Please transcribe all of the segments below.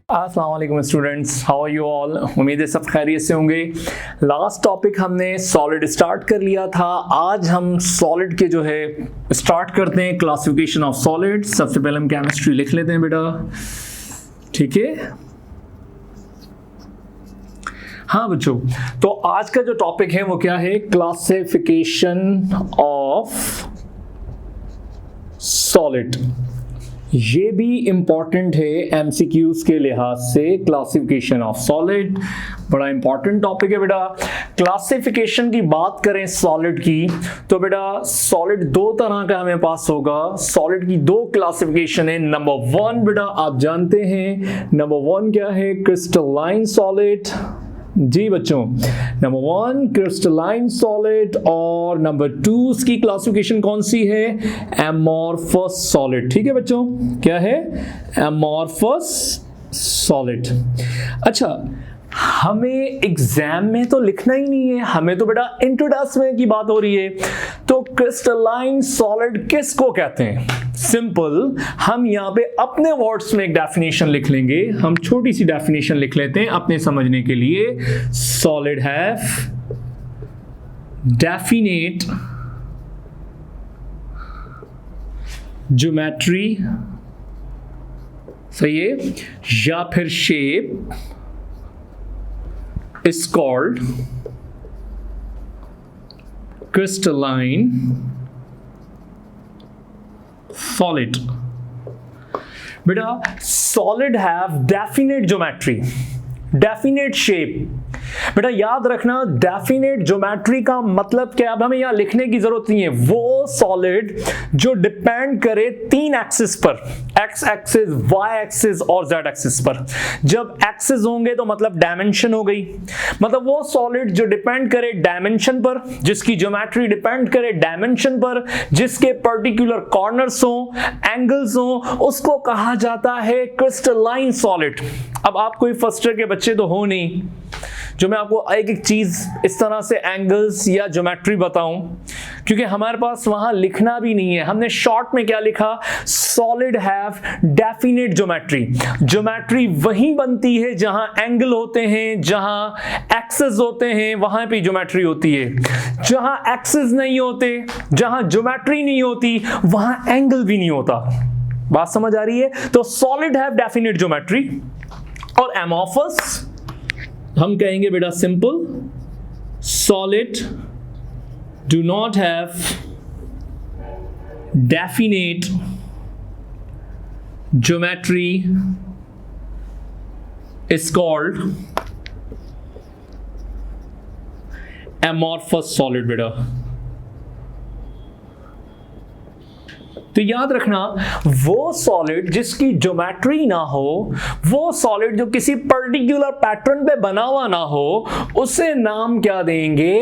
अस्सलाम वालेकुम students, how are you all. उम्मीद है सब खैरियत से होंगे। लास्ट टॉपिक हमने सॉलिड स्टार्ट कर लिया था। आज हम सॉलिड के जो है स्टार्ट करते हैं क्लासिफिकेशन ऑफ सॉलिड। सबसे पहले हम केमिस्ट्री लिख लेते हैं बेटा, ठीक है। हाँ बच्चों, तो आज का जो टॉपिक है वो क्या है, क्लासिफिकेशन ऑफ सॉलिड। ये भी इंपॉर्टेंट है एमसीक्यूज के लिहाज से। क्लासिफिकेशन ऑफ सॉलिड बड़ा इंपॉर्टेंट टॉपिक है बेटा। क्लासिफिकेशन की बात करें सॉलिड की, तो बेटा सॉलिड दो तरह का हमें पास होगा। सॉलिड की दो क्लासिफिकेशन है। नंबर वन बेटा आप जानते हैं, नंबर वन क्या है, क्रिस्टलाइन सॉलिड। जी बच्चों, नंबर वन क्रिस्टलाइन सॉलिड, और नंबर टू उसकी क्लासिफिकेशन कौन सी है, एमॉर्फस सॉलिड। ठीक है बच्चों, क्या है, एमॉर्फस सॉलिड। अच्छा, हमें एग्जाम में तो लिखना ही नहीं है, हमें तो बेटा इंट्रोडक्शन की बात हो रही है। तो क्रिस्टलाइन सॉलिड किसको कहते हैं, सिंपल, हम यहां पे अपने वर्ड्स में एक डेफिनेशन लिख लेंगे। हम छोटी सी डेफिनेशन लिख लेते हैं अपने समझने के लिए। सॉलिड हैव डेफिनेट ज्योमेट्री, सही है, या फिर shape is called crystalline solid। बेटा solid have definite geometry, definite shape। बेटा याद रखना, डेफिनेट ज्योमेट्री का मतलब क्या, अब हमें यहां लिखने की जरूरत नहीं है। वो सॉलिड जो डिपेंड करे तीन एक्सिस पर, एक्स एक्सिस, वाई एक्सिस और जेड एक्सिस पर। जब एक्सिस होंगे तो मतलब डायमेंशन हो गई, मतलब वो सॉलिड जो डिपेंड करे डायमेंशन पर, जिसकी ज्योमेट्री डिपेंड करे डायमेंशन पर, जिसके पर्टिकुलर कॉर्नर्स हो, एंगल्स हो, उसको कहा जाता है क्रिस्टलाइन सॉलिड। अब आप कोई फर्स्ट ईयर के बच्चे तो हो नहीं जो मैं आपको एक एक चीज इस तरह से एंगल्स या ज्योमेट्री बताऊं, क्योंकि हमारे पास वहां लिखना भी नहीं है। हमने शॉर्ट में क्या लिखा, solid have definite geometry. Geometry वहीं बनती है जहां एंगल होते हैं, जहां एक्सिस होते हैं, वहां पे ज्योमेट्री होती है। जहां एक्सिस नहीं होते, जहां ज्योमेट्री नहीं होती, वहां एंगल भी नहीं होता। बात समझ आ रही है। तो सॉलिड हैव डेफिनेट ज्योमेट्री। और एमॉर्फस हम कहेंगे बेटा simple, solid do not have definite geometry is called amorphous solid. बेटा तो याद रखना, वो सॉलिड जिसकी ज्योमेट्री ना हो, वो सॉलिड जो किसी पर्टिकुलर पैटर्न पे बना हुआ ना हो, उसे नाम क्या देंगे,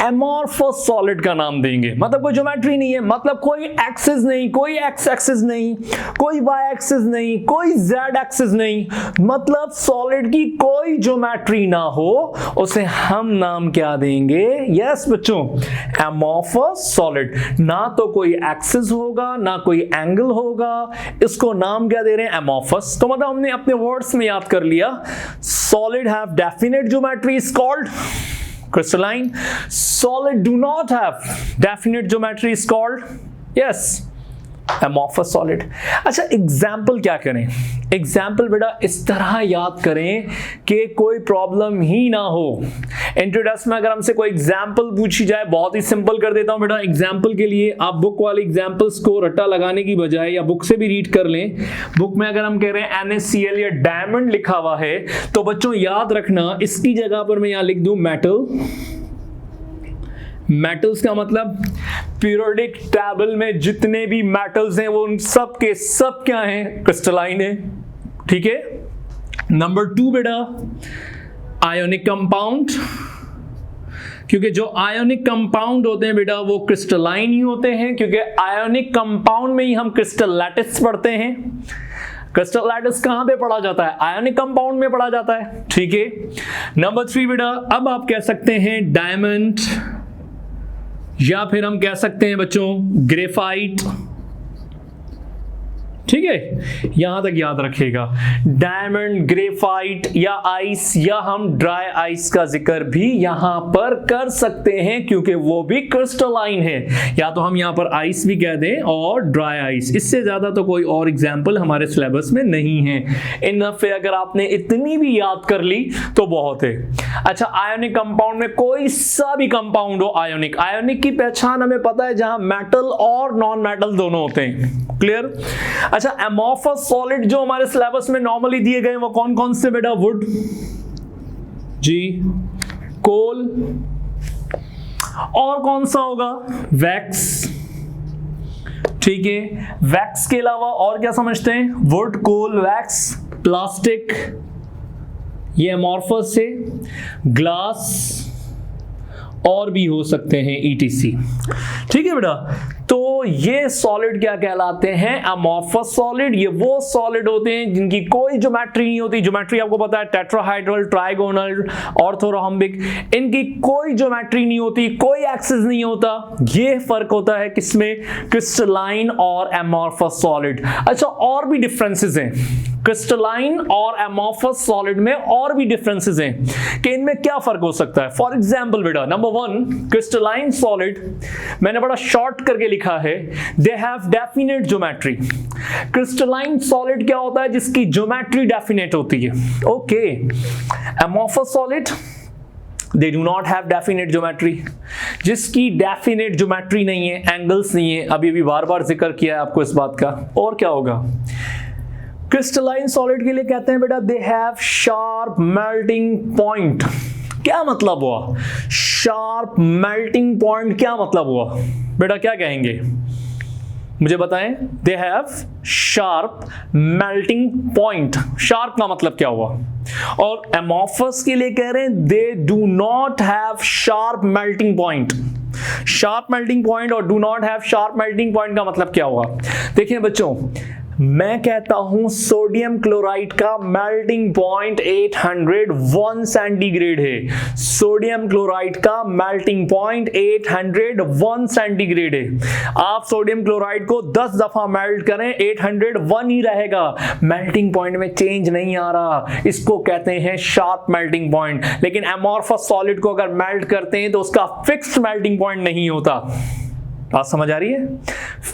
एमॉर्फस सॉलिड का नाम देंगे। मतलब कोई ज्योमेट्री नहीं है, मतलब कोई एक्सिस नहीं, कोई एक्स एक्सिस नहीं, कोई वाई एक्सिस नहीं, कोई जेड एक्सिस नहीं, मतलब सॉलिड की कोई ज्योमेट्री ना हो, उसे हम नाम क्या देंगे, यस बच्चों, एमॉर्फस सॉलिड। ना तो कोई एक्सिस होगा, ना कोई एंगल होगा, इसको नाम क्या दे रहे हैं, एमॉर्फस। तो मतलब हमने अपने वर्ड्स में याद कर लिया, solid have definite geometry is called crystalline, solid do not have definite geometry is called, yes, amorphous solid. अच्छा, एग्जाम्पल क्या करें, एग्जाम्पल बेटा इस तरह याद करें कि कोई प्रॉब्लम ही ना हो। इंट्रोडक्शन में अगर हमसे कोई एग्जाम्पल पूछी जाए, बहुत ही सिंपल कर देता हूं बेटा। एग्जाम्पल के लिए आप बुक वाले एग्जाम्पल्स को रट्टा लगाने की बजाय या बुक से भी रीड कर लें। बुक में अगर हम कह रहे हैं NaCl या डायमंड लिखा हुआ है, तो बच्चों याद रखना इसकी जगह पर मैं यहां लिख दूं मेटल। मेटल्स का मतलब पीरियोडिक टेबल में जितने भी मेटल्स हैं वो उन सब के सब क्या हैं, क्रिस्टलाइन है। ठीक है। नंबर टू बेटा आयोनिक कंपाउंड, क्योंकि जो आयोनिक कंपाउंड होते हैं बेटा वो क्रिस्टलाइन ही होते हैं, क्योंकि आयोनिक कंपाउंड में ही हम क्रिस्टल लैटिस पढ़ते हैं। क्रिस्टल लैटिस कहां पे पढ़ा जाता है, आयोनिक कंपाउंड में पढ़ा जाता है। ठीक है। नंबर थ्री बेटा, अब आप कह सकते हैं डायमंड, या फिर हम कह सकते हैं बच्चों ग्रेफाइट, ठीक है, यहां तक याद रखिएगा। डायमंड, ग्रेफाइट या आइस, या हम ड्राई आइस का जिक्र भी यहां पर कर सकते हैं क्योंकि वो भी क्रिस्टलाइन है। या तो हम यहां पर आइस भी कह दें और ड्राई आइस, इससे ज्यादा तो कोई और एग्जाम्पल हमारे सिलेबस में नहीं है। इनफ है, अगर आपने इतनी भी याद कर ली तो बहुत है। अच्छा, आयोनिक कंपाउंड में कोई सा भी कंपाउंड हो आयोनिक, आयोनिक की पहचान हमें पता है जहां मेटल और नॉन मेटल दोनों होते हैं। क्लियर? अच्छा, एमोर्फस सॉलिड जो हमारे सिलेबस में नॉर्मली दिए गए वो कौन कौन से बेटा? वुड जी, कोल, और कौन सा होगा? वैक्स। ठीक है, वैक्स के अलावा और क्या समझते हैं? वुड, कोल, वैक्स, प्लास्टिक, ये एमोर्फस से, ग्लास, और भी हो सकते हैं ETC। ठीक है बेटा, तो ये सॉलिड क्या कहलाते हैं? Amorphous solid. ये वो सॉलिड होते हैं जिनकी कोई ज्योमेट्री नहीं होती। ज्योमेट्री आपको पता है, टेट्राहाइड्रल, ट्राइगोनल, ऑर्थोरोम्बिक, इनकी कोई ज्योमेट्री नहीं होती, कोई एक्सिस नहीं होता। ये फर्क होता है किसमें? क्रिस्टलाइन और अमॉर्फस सॉलिड। अच्छा, और भी डिफरेंसेस हैं क्रिस्टलाइन और अमॉर्फस सॉलिड में, और भी डिफरेंसेस हैं कि इनमें क्या फर्क हो सकता है। फॉर एग्जांपल बेटा, नंबर 1, क्रिस्टलाइन सॉलिड मैंने बड़ा शॉर्ट करके लिखा है, they have definite geometry. Crystalline solid क्या होता है? जिसकी ज्योमेट्री डेफिनेट होती है। Okay, amorphous solid they do not have definite geometry, जिसकी डेफिनेट ज्योमेट्री नहीं है, एंगल्स नहीं है। अभी बार बार जिक्र किया है आपको इस बात का। और क्या होगा? क्रिस्टलाइन सॉलिड के लिए कहते हैं बेटा, they have sharp melting point. क्या मतलब हुआ शार्प मेल्टिंग पॉइंट? क्या मतलब हुआ बेटा? क्या कहेंगे मुझे बताएं? They have sharp melting point. Sharp का मतलब क्या हुआ? और अमॉर्फस के लिए कह रहे हैं, they do not have sharp melting point. Sharp melting point और do not have sharp melting point का मतलब क्या हुआ? देखिए बच्चों, मैं कहता हूं सोडियम क्लोराइड का मेल्टिंग पॉइंट 801 सेंटीग्रेड है। सोडियम क्लोराइड का मेल्टिंग पॉइंट 801 सेंटीग्रेड है। आप सोडियम क्लोराइड को 10 दफा मेल्ट करें, 801 ही रहेगा, मेल्टिंग पॉइंट में चेंज नहीं आ रहा। इसको कहते हैं शार्प मेल्टिंग पॉइंट। लेकिन अमॉर्फस सॉलिड को अगर मेल्ट करते हैं तो उसका फिक्स्ड मेल्टिंग पॉइंट नहीं होता। बात समझ आ रही है?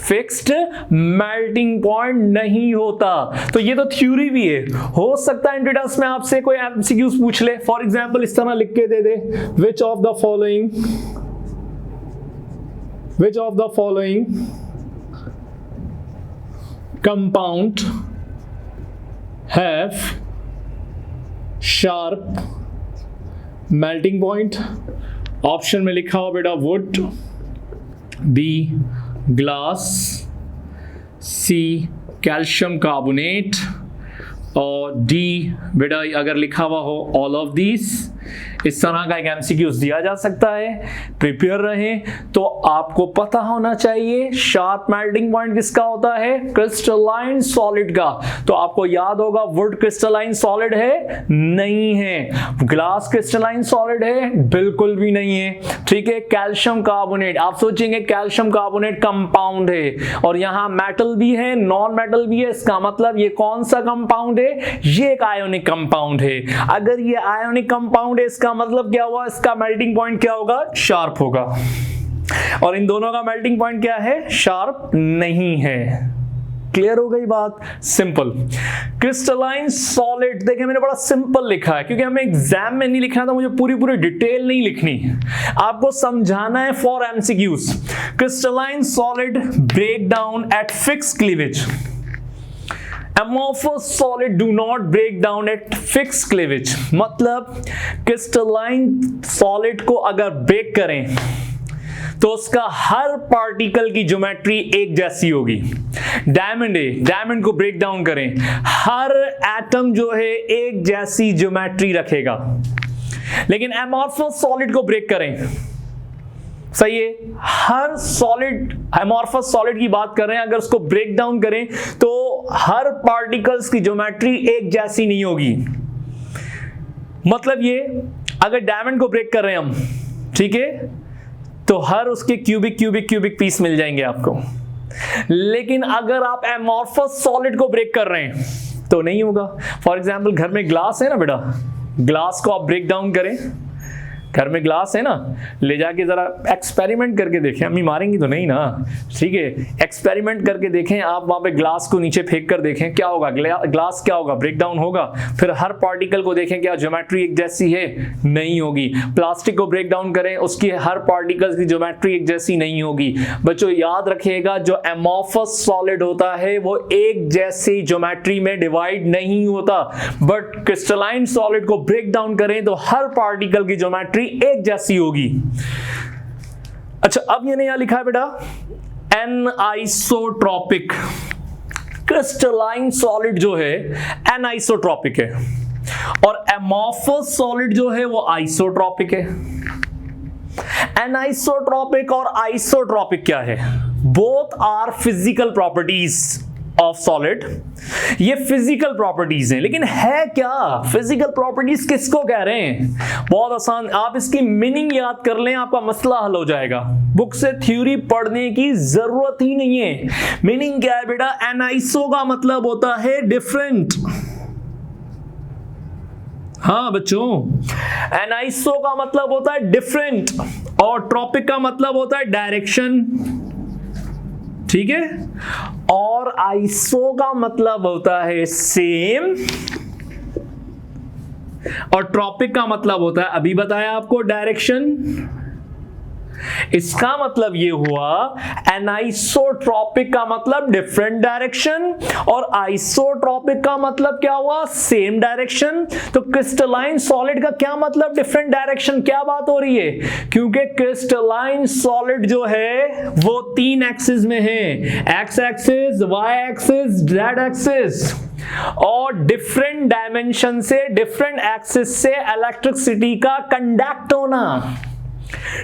फिक्स्ड मेल्टिंग पॉइंट नहीं होता। तो ये तो थ्योरी भी है। हो सकता है एंट्रेंस में आपसे कोई एमसीक्यूज पूछ ले। फॉर एग्जांपल इस तरह लिख के दे दे, which of the following compound have sharp melting point. Option में लिखा हो बेटा wood, B glass, C calcium carbonate, और D बेटा अगर लिखा हुआ हो ऑल ऑफ दीज। इस तरह का एक एमसीक्यूज दिया जा सकता है। प्रिपेयर रहें। तो आपको पता होना चाहिए शार्प मेल्टिंग पॉइंट किसका होता है? क्रिस्टलाइन सॉलिड का। तो आपको याद होगा वुड क्रिस्टलाइन सॉलिड है? नहीं है। ग्लास क्रिस्टलाइन सॉलिड है? बिल्कुल भी नहीं है। ठीक है, कैल्शियम कार्बोनेट, आप सोचेंगे कैल्शियम कार्बोनेट कंपाउंड है, और यहां मेटल भी है, नॉन मेटल भी है। इसका मतलब ये कौन सा कंपाउंड है? ये एक आयोनिक कंपाउंड है। अगर ये आयोनिक कंपाउंड है, इसका मतलब क्या हुआ? इसका मेल्टिंग पॉइंट क्या होगा? शार्प होगा। और इन दोनों का मेल्टिंग पॉइंट क्या है? शार्प नहीं है। क्लियर हो गई बात? सिंपल। क्रिस्टलाइन सॉलिड, देखिए मैंने बड़ा सिंपल लिखा है क्योंकि हमें एग्जाम में नहीं लिखना था, मुझे पूरी डिटेल नहीं लिखनी, आपको समझाना है for MCQs. Crystalline solid break down at fixed cleavage. Amorphous solid do not break down at fixed cleavage। मतलब क्रिस्टलाइन सॉलिड को अगर ब्रेक करें तो उसका हर पार्टिकल की ज्योमेट्री एक जैसी होगी। डायमंड है, डायमंड को ब्रेक डाउन करें, हर एटम जो है एक जैसी ज्योमेट्री रखेगा। लेकिन एमॉर्फस सॉलिड को ब्रेक करें, सही है, हर सॉलिड, एमॉर्फस सॉलिड की बात कर रहे हैं, अगर उसको ब्रेक डाउन करें तो हर पार्टिकल्स की ज्योमेट्री एक जैसी नहीं होगी। मतलब ये, अगर डायमंड को ब्रेक कर रहे हैं हम, ठीक है, तो हर उसके क्यूबिक पीस मिल जाएंगे आपको। लेकिन अगर आप एमॉर्फस सॉलिड को ब्रेक कर रहे हैं तो नहीं होगा। फॉर एग्जाम्पल घर में ग्लास है ना बेटा, ग्लास को आप ब्रेक डाउन करें, घर में ग्लास है ना, ले जाके जरा एक्सपेरिमेंट करके देखें, अम्मी मारेंगी तो नहीं ना, ठीक है, एक्सपेरिमेंट करके देखें, आप वहां पे ग्लास को नीचे फेंक कर देखें क्या होगा, ग्लास क्या होगा, ब्रेक डाउन होगा। फिर हर पार्टिकल को देखें क्या ज्योमेट्री एक जैसी है, नहीं होगी। प्लास्टिक को ब्रेक डाउन करें, उसकी हर पार्टिकल की ज्योमेट्री एक जैसी नहीं होगी। बच्चों याद रखिएगा, जो एमॉर्फस सॉलिड होता है वो एक जैसी ज्योमेट्री में डिवाइड नहीं होता, बट क्रिस्टलाइन सॉलिड को ब्रेक डाउन करें तो हर पार्टिकल की ज्योमेट्री एक जैसी होगी। अच्छा, अब ये नया लिखा है बेटा एनआइसोट्रॉपिक। क्रिस्टलाइन सॉलिड जो है एनआइसोट्रॉपिक है और एमॉर्फस सॉलिड जो है वो आइसोट्रॉपिक है। एनआइसोट्रॉपिक और आइसोट्रॉपिक क्या है? Both are physical properties of solid. ये फिजिकल प्रॉपर्टीज हैं, लेकिन है क्या फिजिकल प्रॉपर्टीज, किसको कह रहे हैं? बहुत आसान, आप इसकी मीनिंग याद कर लें, आपका मसला हल हो जाएगा। बुक से थ्योरी पढ़ने की जरूरत ही नहीं है। मीनिंग क्या है बेटा? एनाइसो का मतलब होता है डिफरेंट। हाँ बच्चों, एनाइसो का मतलब होता है डिफरेंट और ट्रॉपिक का मतलब होता है डायरेक्शन, ठीक है, और आइसो का मतलब होता है सेम और ट्रॉपिक का मतलब होता है, अभी बताया आपको, डायरेक्शन। इसका मतलब ये हुआ एनाइसोट्रॉपिक का मतलब डिफरेंट डायरेक्शन और आइसोट्रॉपिक का मतलब क्या हुआ? Same direction. तो क्रिस्टलाइन सॉलिड का क्या मतलब डिफरेंट डायरेक्शन? क्या बात हो रही है? क्योंकि क्रिस्टलाइन सॉलिड जो है वो 3 एक्सिस में है, X axis, Y axis, Z axis, और डिफरेंट डायमेंशन से, डिफरेंट एक्सिस से इलेक्ट्रिसिटी का कंडक्ट होना,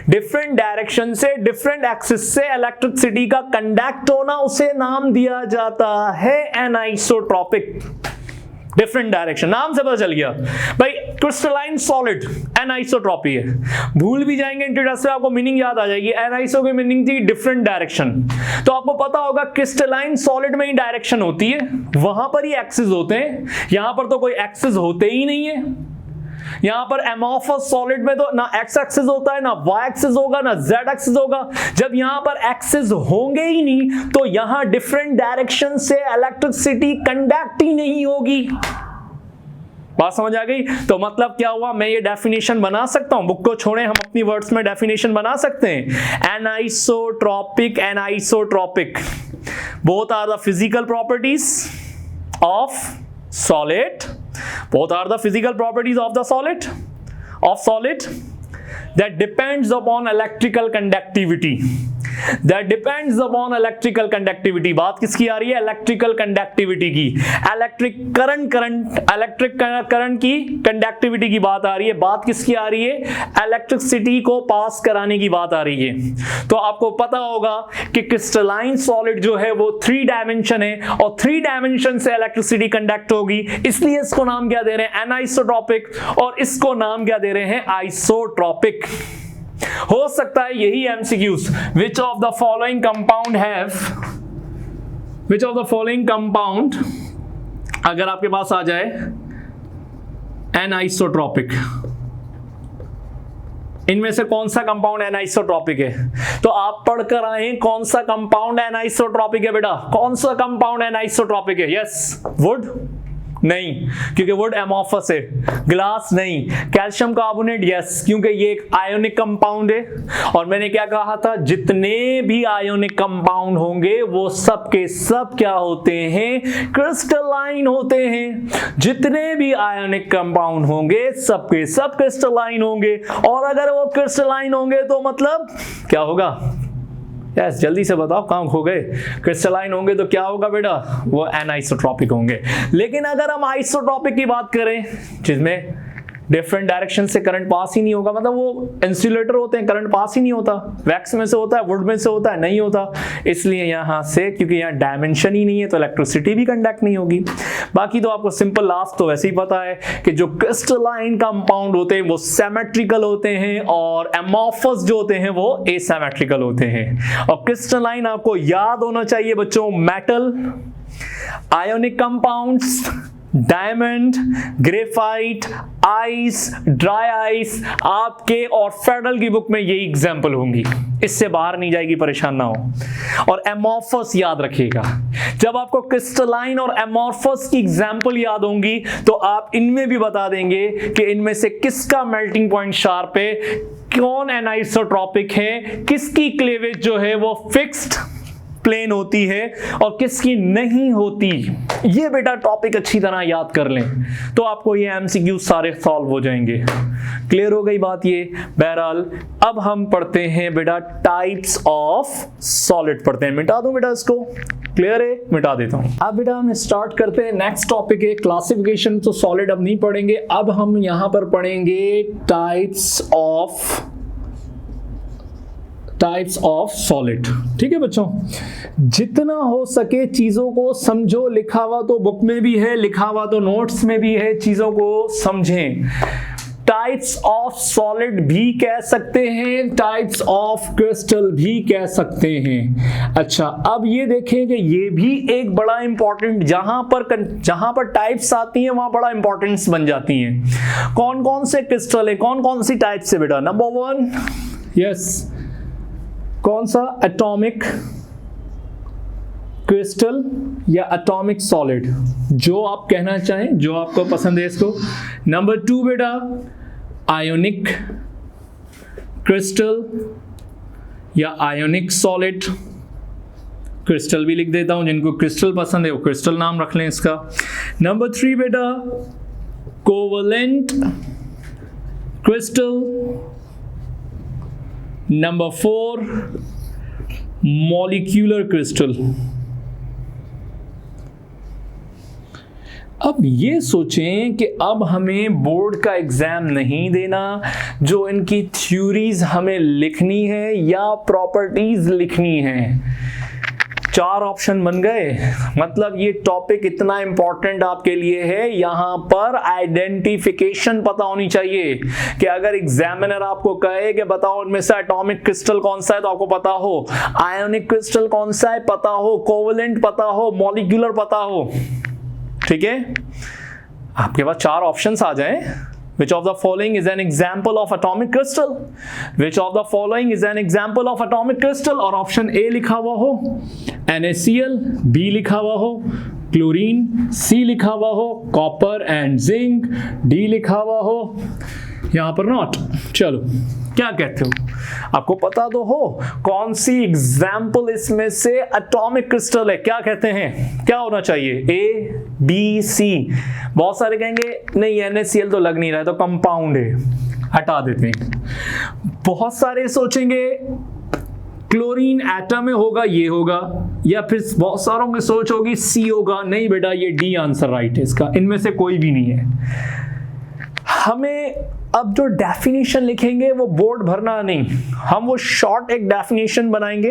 डिफरेंट डायरेक्शन से, डिफरेंट एक्सिस से इलेक्ट्रिसिटी का कंडक्ट होना, उसे नाम दिया जाता है एनाइसोट्रॉपिक। डिफरेंट डायरेक्शन, नाम से पता चल गया भाई, क्रिस्टलाइन सॉलिड एनाइसोट्रॉपी है। भूल भी जाएंगे इंट्रोडक्शन से, आपको मीनिंग याद आ जाएगी। एनाइसो की मीनिंग थी डिफरेंट डायरेक्शन, तो आपको पता होगा क्रिस्टलाइन सॉलिड में ही डायरेक्शन होती है, वहां पर ही एक्सिस होते हैं, यहां पर तो कोई एक्सिस होते ही नहीं है। यहां पर एमॉर्फस सॉलिड में तो ना एक्स एक्सिस होता है, ना वाई एक्सिस होगा, ना जेड एक्सिस होगा। जब यहां पर एक्सिस होंगे ही नहीं तो यहां डिफरेंट डायरेक्शन से इलेक्ट्रिसिटी कंडक्ट ही नहीं होगी। बात समझ आ गई? तो मतलब क्या हुआ, मैं ये डेफिनेशन बना सकता हूं, बुक को छोड़े, हम अपनी वर्ड्स में डेफिनेशन बना सकते हैं। Anisotropic, anisotropic, both are the physical properties of solid, both are the physical properties of the solid that depends upon electrical conductivity, that depends upon electrical conductivity। बात किसकी आ रही है? इलेक्ट्रिकल कंडक्टिविटी की, electric current की conductivity की बात आ रही है। बात किसकी आ रही है? इलेक्ट्रिसिटी को पास कराने की बात आ रही है। तो आपको पता होगा कि क्रिस्टलाइन सॉलिड जो है वो 3 डायमेंशन है और 3 डायमेंशन से इलेक्ट्रिसिटी कंडक्ट होगी, इसलिए इसको नाम क्या दे रहे हैं? एनाइसोट्रॉपिक, और इसको नाम क्या दे रहे हैं? आइसोट्रॉपिक। हो सकता है यही MCQs, which of the following compound have, which of the following compound अगर आपके पास आ जाए एनाइसोट्रॉपिक, इनमें से कौन सा कंपाउंड एनाइसोट्रॉपिक है? तो आप पढ़कर आए कौन सा कंपाउंड एनाइसोट्रॉपिक है बेटा? कौन सा कंपाउंड एनाइसोट्रॉपिक है? यस, वुड नहीं, क्योंकि वुड एमॉर्फस है। ग्लास नहीं। कैल्शियम कार्बोनेट यस, क्योंकि ये एक आयोनिक कंपाउंड है। और मैंने क्या कहा था? जितने भी आयोनिक कंपाउंड होंगे वो सब के सब क्या होते हैं? क्रिस्टलाइन होते हैं। जितने भी आयोनिक कंपाउंड होंगे सब के सब क्रिस्टलाइन होंगे, और अगर वो क्रिस्टलाइन होंगे तो मतलब क्या होगा? यस, जल्दी से बताओ, कहाँ खो गए? क्रिस्टलाइन होंगे तो क्या होगा बेटा? वो एनाइसोट्रॉपिक होंगे। लेकिन अगर हम आइसोट्रॉपिक की बात करें, जिसमें डिफरेंट डायरेक्शन से करंट पास ही नहीं होगा, मतलब वो इंसुलेटर होते हैं, करंट पास ही नहीं होता। वैक्स में से होता है, वुड में से होता है, नहीं होता। इसलिए यहाँ से, क्योंकि यहाँ डायमेंशन ही नहीं है, तो इलेक्ट्रिसिटी भी कंडक्ट नहीं होगी। बाकी तो आपको सिंपल लास्ट तो वैसे ही पता है कि जो क्रिस्टलाइन कंपाउंड होते हैं वो सिमेट्रिकल होते हैं और एमॉर्फस जो होते हैं वो एसिमेट्रिकल होते हैं। और क्रिस्टलाइन आपको याद होना चाहिए बच्चों, metal, ionic compounds, diamond, graphite, ice, dry ice, आपके और फेडरल की बुक में यही एग्जाम्पल होंगी, इससे बाहर नहीं जाएगी, परेशान ना हो। और एमॉर्फस याद रखिएगा, जब आपको क्रिस्टलाइन और एमॉर्फस की एग्जाम्पल याद होंगी तो आप इनमें भी बता देंगे कि इनमें से किसका मेल्टिंग पॉइंट शार्प है, कौन एनाइसोट्रॉपिक है, किसकी क्लेवेज जो है वो फिक्स्ड प्लेन होती है और किसकी नहीं होती। ये बेटा टॉपिक अच्छी तरह याद कर लें तो आपको ये एमसीक्यू सारे सॉल्व हो जाएंगे। क्लियर हो गई बात ये। बहरहाल अब हम पढ़ते हैं बेटा टाइप्स ऑफ सॉलिड पढ़ते हैं। मिटा दूं बेटा इसको, क्लियर है, मिटा देता हूं। अब बेटा हम स्टार्ट करते हैं, नेक्स्ट टॉपिक है क्लासिफिकेशन। तो सॉलिड अब नहीं पढ़ेंगे, अब हम यहां पर पढ़ेंगे टाइप्स ऑफ सॉलिड। ठीक है बच्चों, जितना हो सके चीजों को समझो, लिखा हुआ तो बुक में भी है, लिखा हुआ तो नोट्स में भी है, चीजों को समझें। टाइप्स ऑफ सॉलिड भी कह सकते हैं, टाइप्स ऑफ क्रिस्टल भी कह सकते हैं। अच्छा, अब ये देखें कि ये भी एक बड़ा इंपॉर्टेंट, जहां पर टाइप्स आती हैं वहां बड़ा इंपॉर्टेंस बन जाती हैं। कौन कौन से क्रिस्टल है, कौन कौन सी टाइप्स है बेटा? नंबर 1, यस, कौन सा? एटॉमिक क्रिस्टल या एटॉमिक सॉलिड, जो आप कहना चाहें, जो आपको पसंद है इसको। नंबर 2 बेटा आयोनिक क्रिस्टल या आयोनिक सॉलिड, क्रिस्टल भी लिख देता हूं, जिनको क्रिस्टल पसंद है वो क्रिस्टल नाम रख लें इसका। नंबर 3 बेटा covalent crystal. Number 4 molecular crystal. अब ये सोचें कि अब हमें बोर्ड का एग्जाम नहीं देना, जो इनकी थ्योरीज हमें लिखनी है या प्रॉपर्टीज लिखनी है। 4 ऑप्शन बन गए, मतलब ये टॉपिक इतना इंपॉर्टेंट आपके लिए है। यहां पर आइडेंटिफिकेशन पता होनी चाहिए कि अगर एग्जामिनर आपको कहे कि बताओ इनमें से एटॉमिक क्रिस्टल कौन सा है, तो आपको पता हो, आयोनिक क्रिस्टल कौन सा है पता हो, कोवलेंट पता हो, मॉलिक्यूलर पता हो। ठीक है, आपके पास 4 ऑप्शंस आ जाएं। Which of the following is an example of atomic crystal? Which of the following is an example of atomic crystal? और ऑप्शन ए लिखा हुआ हो NaCl, बी लिखा हुआ हो क्लोरीन, सी लिखा हुआ हो कॉपर एंड जिंक, डी लिखा हुआ हो यहां पर नॉट। चलो, क्या कहते हो? आपको पता तो हो कौन सी एग्जाम्पल इसमें से एटॉमिक क्रिस्टल है, क्या कहते हैं, क्या होना चाहिए? ए, बी, सी। बहुत सारे कहेंगे नहीं NaCl तो लग नहीं रहा है, तो कंपाउंड है, हटा देते हैं। बहुत सारे सोचेंगे क्लोरीन एटम में होगा, ये होगा, या फिर बहुत सारों में सोच होगी सी होगा। नहीं बेटा, ये डी आंसर राइट है इसका, इनमें से कोई भी नहीं है। हमें अब जो डेफिनेशन लिखेंगे वो बोर्ड भरना नहीं, हम वो शॉर्ट एक डेफिनेशन बनाएंगे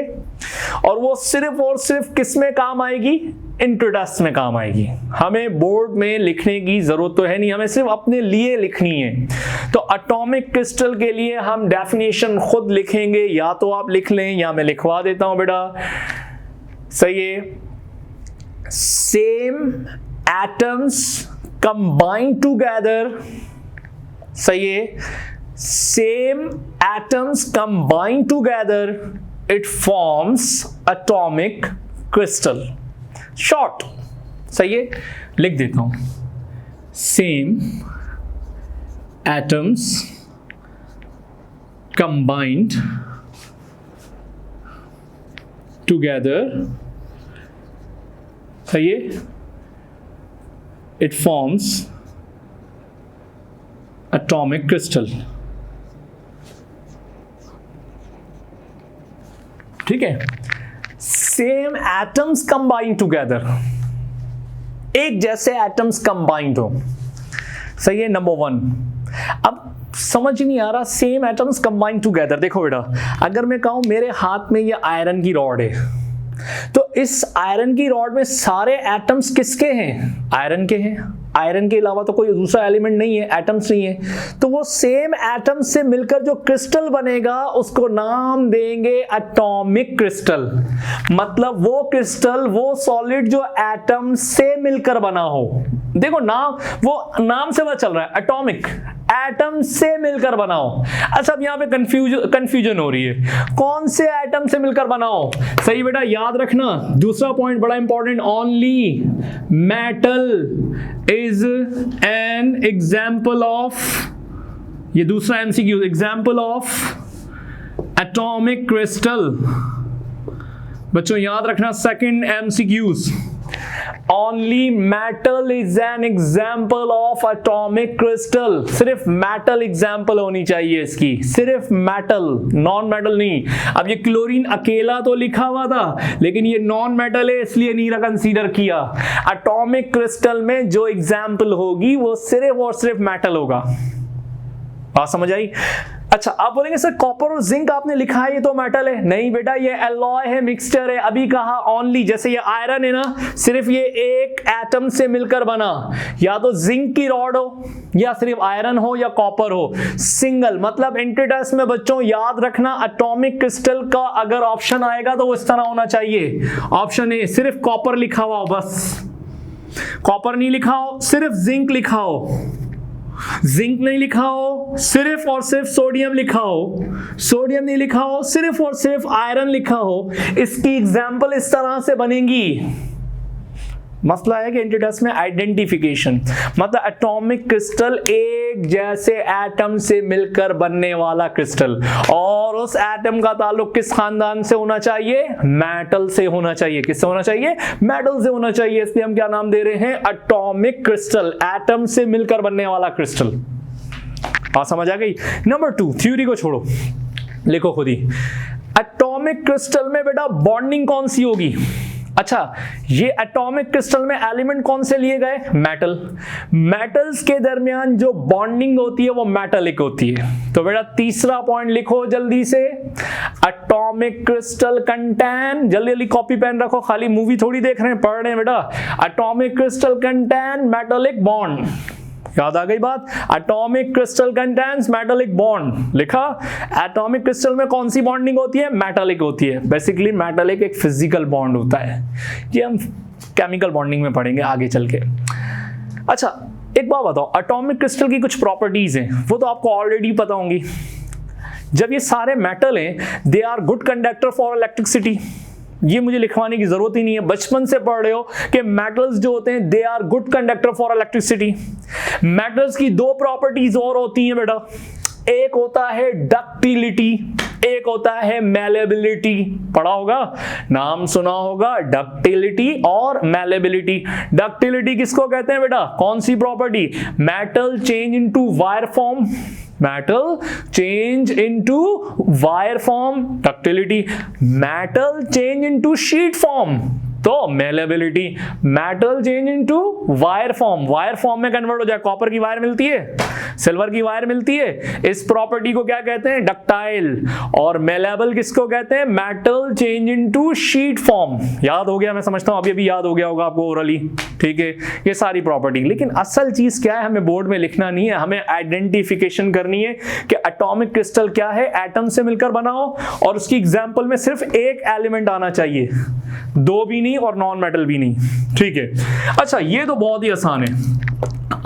और वो सिर्फ और सिर्फ किस में काम आएगी? इंट्रोडक्शन में काम आएगी। हमें बोर्ड में लिखने की जरूरत तो है नहीं, हमें सिर्फ अपने लिए लिखनी है। तो एटॉमिक क्रिस्टल के लिए हम डेफिनेशन खुद लिखेंगे, या तो आप लिख लें या मैं लिखवा देता हूं बेटा। सही है, सेम एटम्स कंबाइंड टुगेदर। सही है, same atoms combined together it forms atomic crystal. Short, सही है, लिख देता हूं। सेम एटम्स कंबाइंड टुगेदर, सही है, इट फॉर्म्स एटॉमिक क्रिस्टल। ठीक है, सेम एटम्स कंबाइंड टुगेदर, एक जैसे एटम्स कंबाइंड हो। सही है, नंबर 1। अब समझ नहीं आ रहा, सेम एटम्स कंबाइन टुगेदर। देखो बेटा, अगर मैं कहूं मेरे हाथ में ये आयरन की रॉड है, तो इस आयरन की रॉड में सारे एटम्स किसके हैं? आयरन के हैं। आयरन के अलावा तो कोई दूसरा एलिमेंट नहीं है, एटम्स नहीं है। तो वो सेम एटम्स से मिलकर जो क्रिस्टल बनेगा उसको नाम देंगे एटॉमिक क्रिस्टल। मतलब वो क्रिस्टल, वो सॉलिड जो एटम से मिलकर बना हो। देखो नाम, वो नाम से पता चल रहा है एटॉमिक, एटम से मिलकर बनाओ। अच्छा, अब यहां पे कंफ्यूजन हो रही है, कौन से एटम से मिलकर बनाओ? सही बेटा, याद रखना दूसरा पॉइंट बड़ा important, only metal is an example of, ये दूसरा MCQ, example of atomic crystal. बच्चों याद रखना, second MCQs, only metal is an example of atomic crystal. सिर्फ मेटल एग्जाम्पल होनी चाहिए इसकी, सिर्फ मेटल, नॉन मेटल नहीं। अब ये क्लोरीन अकेला तो लिखा हुआ था, लेकिन ये नॉन मेटल है इसलिए नहीं कंसीडर किया। एटॉमिक क्रिस्टल में जो एग्जाम्पल होगी वो सिर्फ और सिर्फ मेटल होगा। बात समझ आई? अच्छा, आप बोलेंगे सर कॉपर और जिंक आपने लिखा है, ये तो मेटल है। नहीं बेटा, ये एलॉय है, मिक्सचर है। अभी कहा ओनली, जैसे ये आयरन है ना, सिर्फ ये एक एटम से मिलकर बना, या तो जिंक की रॉड हो, या सिर्फ आयरन हो, या कॉपर हो, सिंगल। मतलब इंट्रोडक्स में बच्चों याद रखना, एटॉमिक क्रिस्टल का अगर ऑप्शन आएगा तो वो इस तरह होना चाहिए। ऑप्शन ए, सिर्फ कॉपर लिखा हुआ हो, बस कॉपर नहीं लिखा हो, सिर्फ जिंक लिखा हो, जिंक नहीं लिखा हो, सिर्फ और सिर्फ सोडियम लिखा हो, सोडियम नहीं लिखा हो, सिर्फ और सिर्फ आयरन लिखा हो। इसकी एग्जाम्पल इस तरह से बनेगी। मसला है कि इंट्रोडक्स में आइडेंटिफिकेशन, मतलब एटॉमिक क्रिस्टल एक जैसे एटम से मिलकर बनने वाला क्रिस्टल, और उस एटम का ताल्लुक किस खानदान से होना चाहिए? मेटल से होना चाहिए। किससे होना चाहिए? मेटल से होना चाहिए। इसलिए हम क्या नाम दे रहे हैं? एटॉमिक क्रिस्टल, एटम से मिलकर बनने वाला क्रिस्टल। बात समझ आ गई? नंबर 2, थ्योरी को छोड़ो, लिखो खुद ही। एटॉमिक क्रिस्टल में बेटा बॉन्डिंग कौन सी होगी? अच्छा, ये एटॉमिक क्रिस्टल में एलिमेंट कौन से लिए गए? मेटल। मेटल्स के दरमियान जो बॉन्डिंग होती है वो मेटालिक होती है। तो बेटा तीसरा पॉइंट लिखो जल्दी से, एटॉमिक क्रिस्टल कंटेन, जल्दी जल्दी कॉपी पेन रखो, खाली मूवी थोड़ी देख रहे हैं, पढ़ रहे हैं बेटा। Atomic crystal contain metallic bond. याद आ गई बात? Atomic crystal contains metallic bond. लिखा? एटॉमिक क्रिस्टल में कौन सी बॉन्डिंग होती है? मेटालिक होती है। बेसिकली मेटालिक एक फिजिकल बॉन्ड होता है, ये हम केमिकल बॉन्डिंग में पढ़ेंगे आगे चल के। अच्छा, एक बात बताओ, एटॉमिक क्रिस्टल की कुछ प्रॉपर्टीज हैं, वो तो आपको ऑलरेडी पता होंगी। जब ये सारे मेटल हैं, they are good conductor for electricity. ये मुझे लिखवाने की जरूरत ही नहीं है, बचपन से पढ़ रहे हो कि मेटल्स जो होते हैं they are good conductor for electricity. Metals की 2 प्रॉपर्टीज और होती हैं बेटा, एक होता है डक्टिलिटी, एक होता है मैलेबिलिटी। पढ़ा होगा, नाम सुना होगा, डक्टिलिटी और मैलेबिलिटी। डक्टिलिटी किसको कहते हैं बेटा? कौन सी property? Metal change into wire form, metal change into wire form, ductility. Metal change into sheet form, तो malleability. Metal change into wire form, wire form में कन्वर्ट हो जाए। कॉपर की वायर मिलती है, सिल्वर की वायर मिलती है, इस प्रॉपर्टी को क्या कहते हैं? डक्टाइल। और मेलेबल किसको कहते हैं? Metal change into sheet form. याद हो गया? मैं समझता हूं अभी याद हो गया होगा आपको ओरली, ठीक है, ये सारी प्रॉपर्टी। लेकिन असल चीज क्या है, हमें बोर्ड में लिखना नहीं है, हमें आइडेंटिफिकेशन करनी है कि एटॉमिक क्रिस्टल क्या है, एटम से मिलकर बनाओ, और उसकी एग्जाम्पल में सिर्फ एक एलिमेंट आना चाहिए, 2 भी नहीं और नॉन मेटल भी नहीं, ठीक है। अच्छा, ये तो बहुत ही आसान है।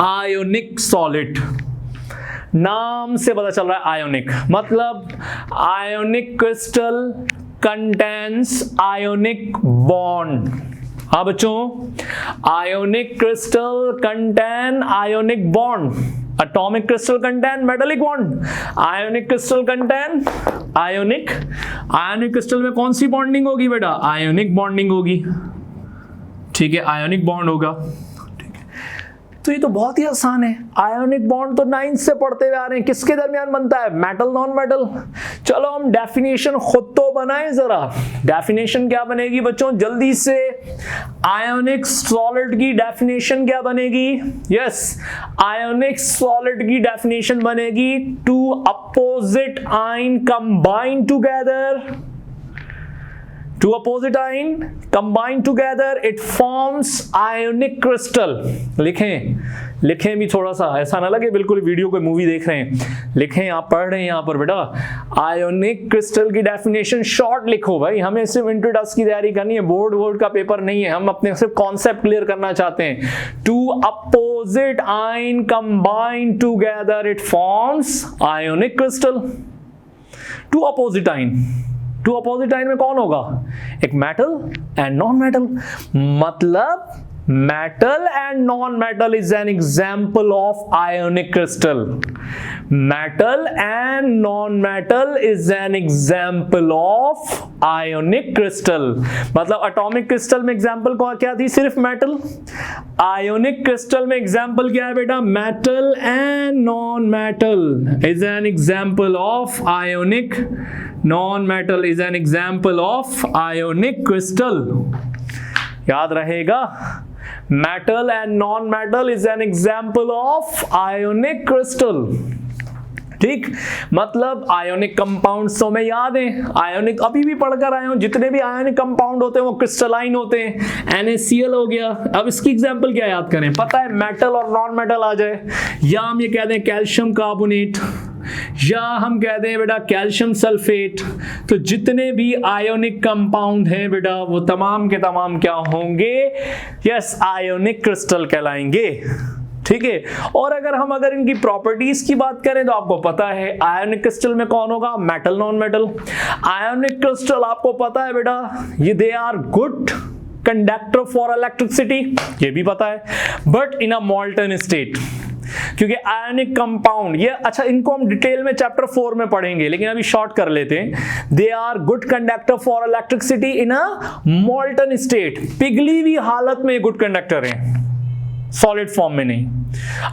आयोनिक सॉलिड, नाम से पता चल रहा है आयोनिक, मतलब ionic crystal contains ionic bond. हाँ बच्चों, ionic crystal contain ionic bond. Atomic crystal contain metallic bond, ionic crystal contain ionic. Ionic crystal में कौन सी बॉन्डिंग होगी बेटा? आयोनिक बॉन्डिंग होगी, ठीक है, आयोनिक बॉन्ड होगा। तो ये तो बहुत ही आसान है। आयोनिक बॉन्ड तो 9th से पढ़ते हुए आ रहे हैं, किसके दरमियान बनता है? Metal non metal. चलो हम डेफिनेशन खुद तो बनाएं जरा। डेफिनेशन क्या बनेगी बच्चों, जल्दी से। आयोनिक सॉलिड की डेफिनेशन क्या बनेगी? यस, आयोनिक सॉलिड की डेफिनेशन बनेगी, two opposite ion combine together, two opposite ion combine together it forms ionic crystal। लिखें भी थोड़ा सा, ऐसा ना लगे बिल्कुल वीडियो कोई मूवी देख रहे हैं। लिखें, आप पढ़ रहे हैं यहाँ पर बेटा। आयोनिक क्रिस्टल की डेफिनेशन शॉर्ट लिखो भाई, हमें सिर्फ इंट्रोडक्स की तैयारी करनी है, बोर्ड का पेपर नहीं है। हम अपने सिर्फ कॉन्सेप्ट क्लियर करना चाहते हैं। Two opposite ion combine together it forms ionic crystal. Two opposite ion में कौन होगा? एक मेटल एंड नॉन मेटल। मतलब metal and non metal is an example of ionic crystal. Metal and non metal is an example of ionic crystal. मतलब atomic crystal में example क्या थी? सिर्फ मेटल। आयोनिक क्रिस्टल में एग्जाम्पल क्या है बेटा? Metal and non metal is an example of ionic, non-metal is an example of ionic crystal। याद रहेगा, metal and non-metal is an example of ionic crystal। ठीक, मतलब आयोनिक कंपाउंड्स तो मैं याद है, आयोनिक अभी भी पढ़कर आए हूं, जितने भी आयोनिक कंपाउंड होते हैं वो क्रिस्टलाइन होते हैं। NaCl हो गया। अब इसकी एग्जांपल क्या याद करें? पता है मेटल और नॉन मेटल आ जाए, या हम ये कह दें कैल्शियम कार्बोनेट, या हम कहते हैं बेटा कैल्शियम सल्फेट। तो जितने भी आयोनिक कंपाउंड हैं बेटा वो तमाम के तमाम क्या होंगे? यस, आयोनिक क्रिस्टल कहलाएंगे। ठीक है। और अगर इनकी प्रॉपर्टीज की बात करें तो आपको पता है आयोनिक क्रिस्टल में कौन होगा? Metal, non metal. Ionic crystal आपको पता है बेटा ये they are good conductor for electricity, ये भी पता है, but in a molten state. क्योंकि आयोनिक कंपाउंड ये, अच्छा इनको हम डिटेल में चैप्टर 4 में पढ़ेंगे, लेकिन अभी शॉर्ट कर लेते हैं। They are good conductor for electricity in a molten state. पिघली हुई हालत में गुड कंडक्टर है, सॉलिड फॉर्म में नहीं।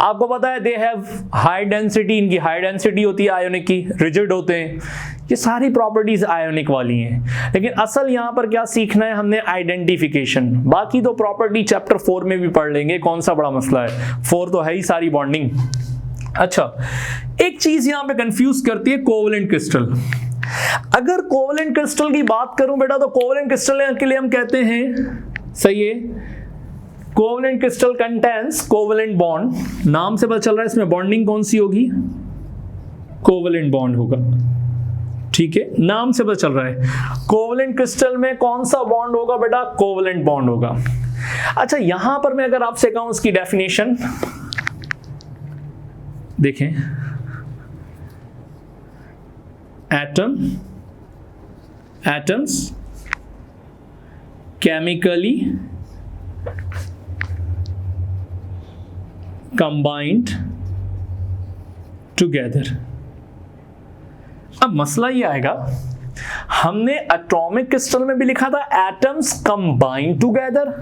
आपको पता है दे हैव हाई डेंसिटी, इनकी हाई डेंसिटी होती है आयोनिक की, रिजिड होते हैं। ये सारी प्रॉपर्टीज आयोनिक वाली हैं। लेकिन असल यहां पर क्या सीखना है हमने? आइडेंटिफिकेशन। बाकी तो प्रॉपर्टी चैप्टर 4 में भी पढ़ लेंगे, कौन सा बड़ा मसला है, 4 तो है ही सारी बॉन्डिंग। अच्छा, एक चीज यहां पे कंफ्यूज करती है, कोवलेंट क्रिस्टल। अगर कोवलेंट क्रिस्टल की बात करूं बेटा तो कोवलेंट क्रिस्टल के लिए हम कहते हैं, सही है, covalent crystal contains covalent bond. नाम से पता चल रहा है इसमें बॉन्डिंग कौन सी होगी? कोवलेंट बॉन्ड होगा। ठीक है, नाम से पता चल रहा है कोवलेंट क्रिस्टल में कौन सा बॉन्ड होगा बेटा? कोवलेंट बॉन्ड होगा। अच्छा, यहां पर मैं अगर आपसे कहूं इसकी डेफिनेशन देखें, एटम्स केमिकली कंबाइंड टुगेदर। अब मसला ये आएगा, हमने एटॉमिक क्रिस्टल में भी लिखा था एटम्स कंबाइंड टुगेदर,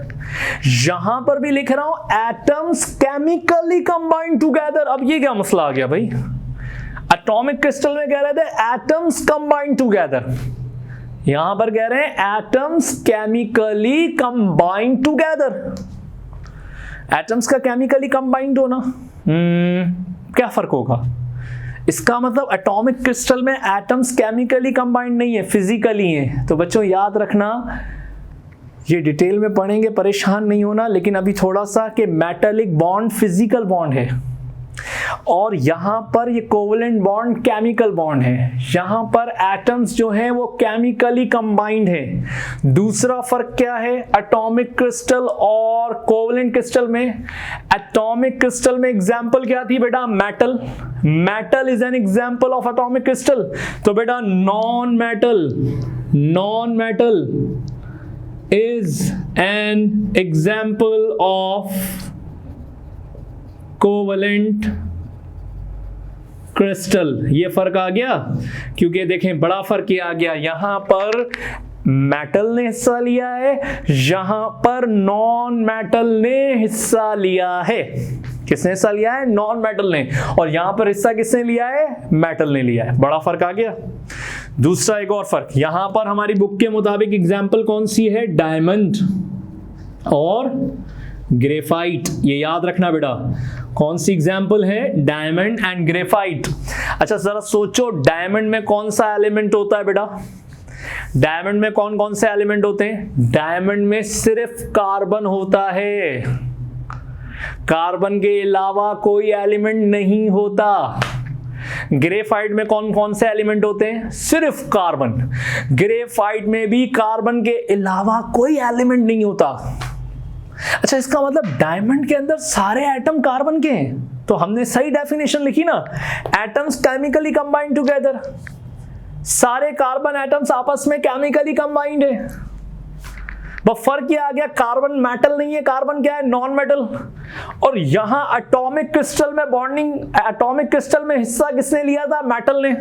यहां पर भी लिख रहा हूं एटम्स केमिकली कंबाइंड टुगेदर। अब ये क्या मसला आ गया भाई? एटॉमिक क्रिस्टल में कह रहे थे एटम्स कंबाइंड टुगेदर, यहां पर कह रहे हैं atoms chemically combined together. Atoms का केमिकली कंबाइंड होना, क्या फर्क होगा? इसका मतलब एटॉमिक क्रिस्टल में एटम्स केमिकली कंबाइंड नहीं है, फिजिकली है। तो बच्चों याद रखना, ये डिटेल में पढ़ेंगे, परेशान नहीं होना। लेकिन अभी थोड़ा सा कि मेटालिक बॉन्ड फिजिकल बॉन्ड है और यहां पर ये कोवलेंट बॉन्ड केमिकल बॉन्ड है। यहां पर एटम्स जो हैं वो केमिकली कंबाइंड है। दूसरा फर्क क्या है एटॉमिक क्रिस्टल और कोवलेंट क्रिस्टल में? एटॉमिक क्रिस्टल में एग्जांपल क्या थी बेटा? Metal. Metal is an example of atomic crystal. तो बेटा non metal is an example of covalent crystal. ये फर्क आ गया, क्योंकि देखें बड़ा फर्क ये आ गया, यहां पर मेटल ने हिस्सा लिया है, यहां पर नॉन मेटल ने हिस्सा लिया है। किसने हिस्सा लिया है? नॉन मेटल ने। और यहां पर हिस्सा किसने लिया है? मेटल ने लिया है। बड़ा फर्क आ गया। दूसरा एक और फर्क, यहां पर हमारी बुक के मुताबिक एग्जाम्पल कौन सी है, डायमंड और ग्रेफाइट। ये याद रखना बेटा, कौन सी एग्जाम्पल है, डायमंड एंड ग्रेफाइट। अच्छा जरा सोचो, डायमंड में कौन सा एलिमेंट होता है बेटा, डायमंड में कौन कौन से एलिमेंट होते हैं, डायमंड में सिर्फ कार्बन होता है, कार्बन के अलावा कोई एलिमेंट नहीं होता। ग्रेफाइट में कौन कौन से एलिमेंट होते हैं, सिर्फ कार्बन, ग्रेफाइट में भी कार्बन के अलावा कोई एलिमेंट नहीं होता। अच्छा इसका मतलब डायमंड के अंदर सारे एटम कार्बन के हैं, तो हमने सही डेफिनेशन लिखी ना, एटम्स केमिकली कंबाइंड टुगेदर, सारे कार्बन एटम्स आपस में केमिकली कंबाइंड है। बस फर्क ये आ गया, कार्बन मेटल नहीं है, कार्बन क्या है, नॉन मेटल। और यहां एटॉमिक क्रिस्टल में बॉन्डिंग, एटॉमिक क्रिस्टल में हिस्सा किसने लिया था, मेटल ने।